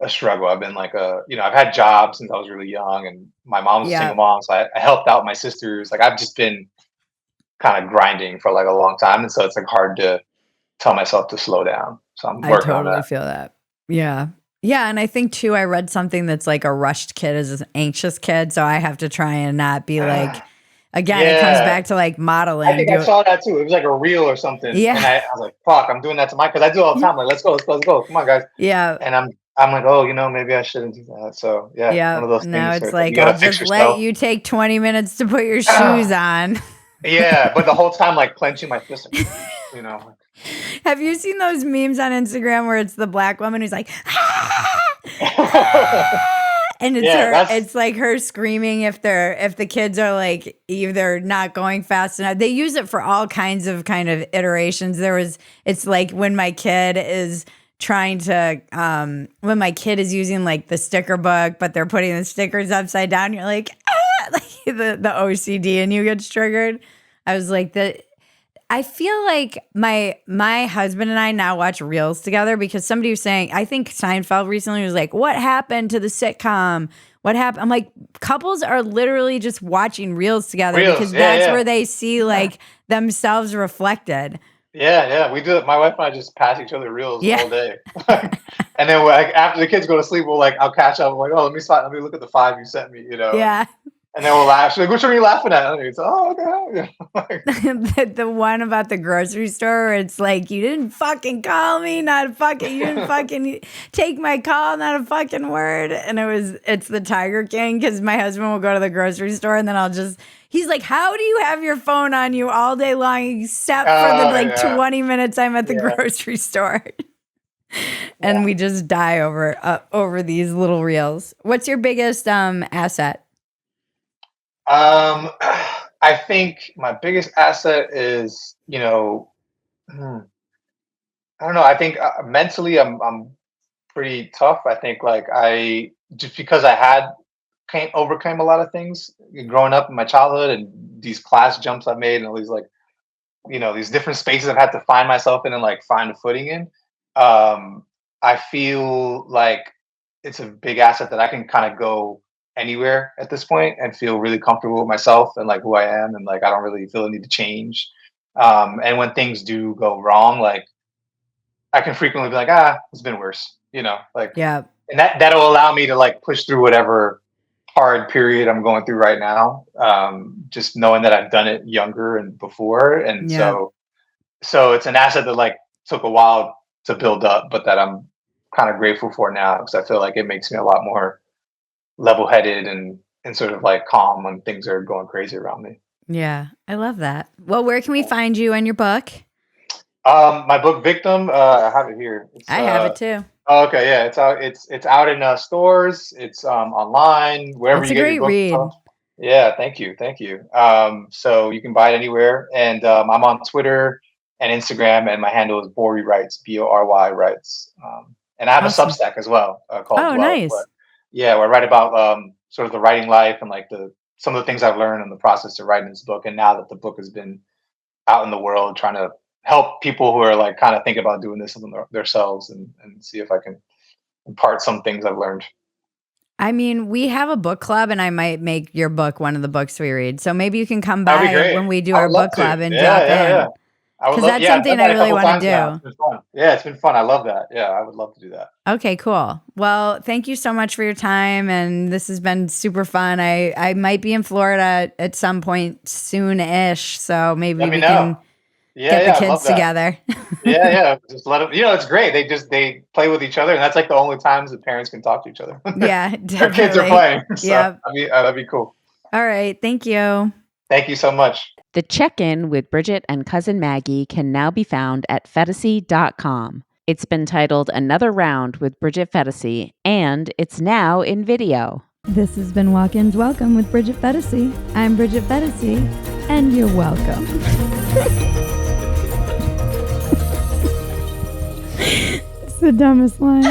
struggle. I've been like I've had jobs since I was really young, and my mom's a Yeah. single mom, so I helped out my sisters. Like I've just been kind of grinding for like a long time, and so it's like hard to tell myself to slow down. So I'm I working on totally that. feel that. Yeah. Yeah. And I think too, I read something that's like a rushed kid is an anxious kid. So I have to try and not be like, again, it comes Yeah, back to like I modeling. think I saw that too. It was like a reel or something, and Yeah. I was like, "Fuck, I'm doing that to my," because I do it all the time. Like, let's go, let's go, let's go. Come on, guys. Yeah. And I'm like, oh, maybe I shouldn't do that. So yeah, one Yeah. of those Now things where it's it's like you like, gotta I'll fix just let yourself. you take 20 minutes to put your shoes on. Yeah, but the whole time like clenching my fist, like, you know. Have you seen those memes on Instagram where it's the black woman who's like, and it's Yeah, her, that's it's like her screaming if the kids are like either not going fast enough. They use it for all kinds of kind of iterations. It's like when my kid is trying to when my kid is using like the sticker book, but they're putting the stickers upside down, you're like, like the OCD and you get triggered. I was like I feel like my husband and I now watch reels together because somebody was saying, I think Seinfeld recently was like, what happened to the sitcom? What happened? I'm like, couples are literally just watching reels together because reels. Yeah, that's where yeah. they see like themselves reflected. Yeah, yeah. We do it. My wife and I just pass each other reels Yeah. all day. And then like after the kids go to sleep, I'll catch up. I'm like, oh, let me look at the 5 you sent me. Yeah. And then we'll laugh. She's like, which one are you laughing at? And it's, oh, okay. The one about the grocery store where it's like, you didn't fucking call me, you didn't fucking take my call, not a fucking word. And it's the Tiger King, because my husband will go to the grocery store and then he's like, how do you have your phone on you all day long except for the 20 minutes I'm at the grocery store? And we just die over these little reels. What's your biggest asset? I think my biggest asset is, I don't know. I think mentally I'm pretty tough. I think like just because I overcame a lot of things growing up in my childhood, and these class jumps I've made, and all these these different spaces I've had to find myself in and like find a footing in. I feel like it's a big asset that I can kind of go anywhere at this point and feel really comfortable with myself and like who I am, and like I don't really feel the need to change. And when things do go wrong, like I can frequently be like, it's been worse, like, yeah. And that'll allow me to like push through whatever hard period I'm going through right now. Just knowing that I've done it younger and before, and so it's an asset that like took a while to build up, but that I'm kind of grateful for now, because I feel like it makes me a lot more level-headed and sort of like calm when things are going crazy around me. Yeah, I love that. Well, where can we find you and your book? My book, Victim, I have it here. I have it too. Okay, yeah, it's out. It's out in stores. It's online, wherever you get your book. It's a great read. Yeah, thank you. So you can buy it anywhere, and I'm on Twitter and Instagram, and my handle is Bory Writes, Bory Writes. And I have a Substack as well called. Oh, nice. Where I write about sort of the writing life and like some of the things I've learned in the process of writing this book. And now that the book has been out in the world, trying to help people who are like kind of think about doing this themselves, and see if I can impart some things I've learned. I mean, we have a book club, and I might make your book one of the books we read. So maybe you can come by when we do our book club and drop in. Yeah. Because that's something I really want to do. It's fun. Yeah, it's been fun. I love that. Yeah, I would love to do that. Okay, cool. Well, thank you so much for your time, and this has been super fun. I might be in Florida at some point soon-ish, so maybe we can get the kids together. Yeah. Just let them. It's great. They play with each other, and that's like the only times the parents can talk to each other. Yeah, definitely. Their kids are playing. So yeah, that'd be cool. All right, thank you. Thank you so much. The check-in with Bridget and Cousin Maggie can now be found at Phetasy.com. It's been titled Another Round with Bridget Phetasy, and it's now in video. This has been Walk-Ins Welcome with Bridget Phetasy. I'm Bridget Phetasy, and you're welcome. It's the dumbest line.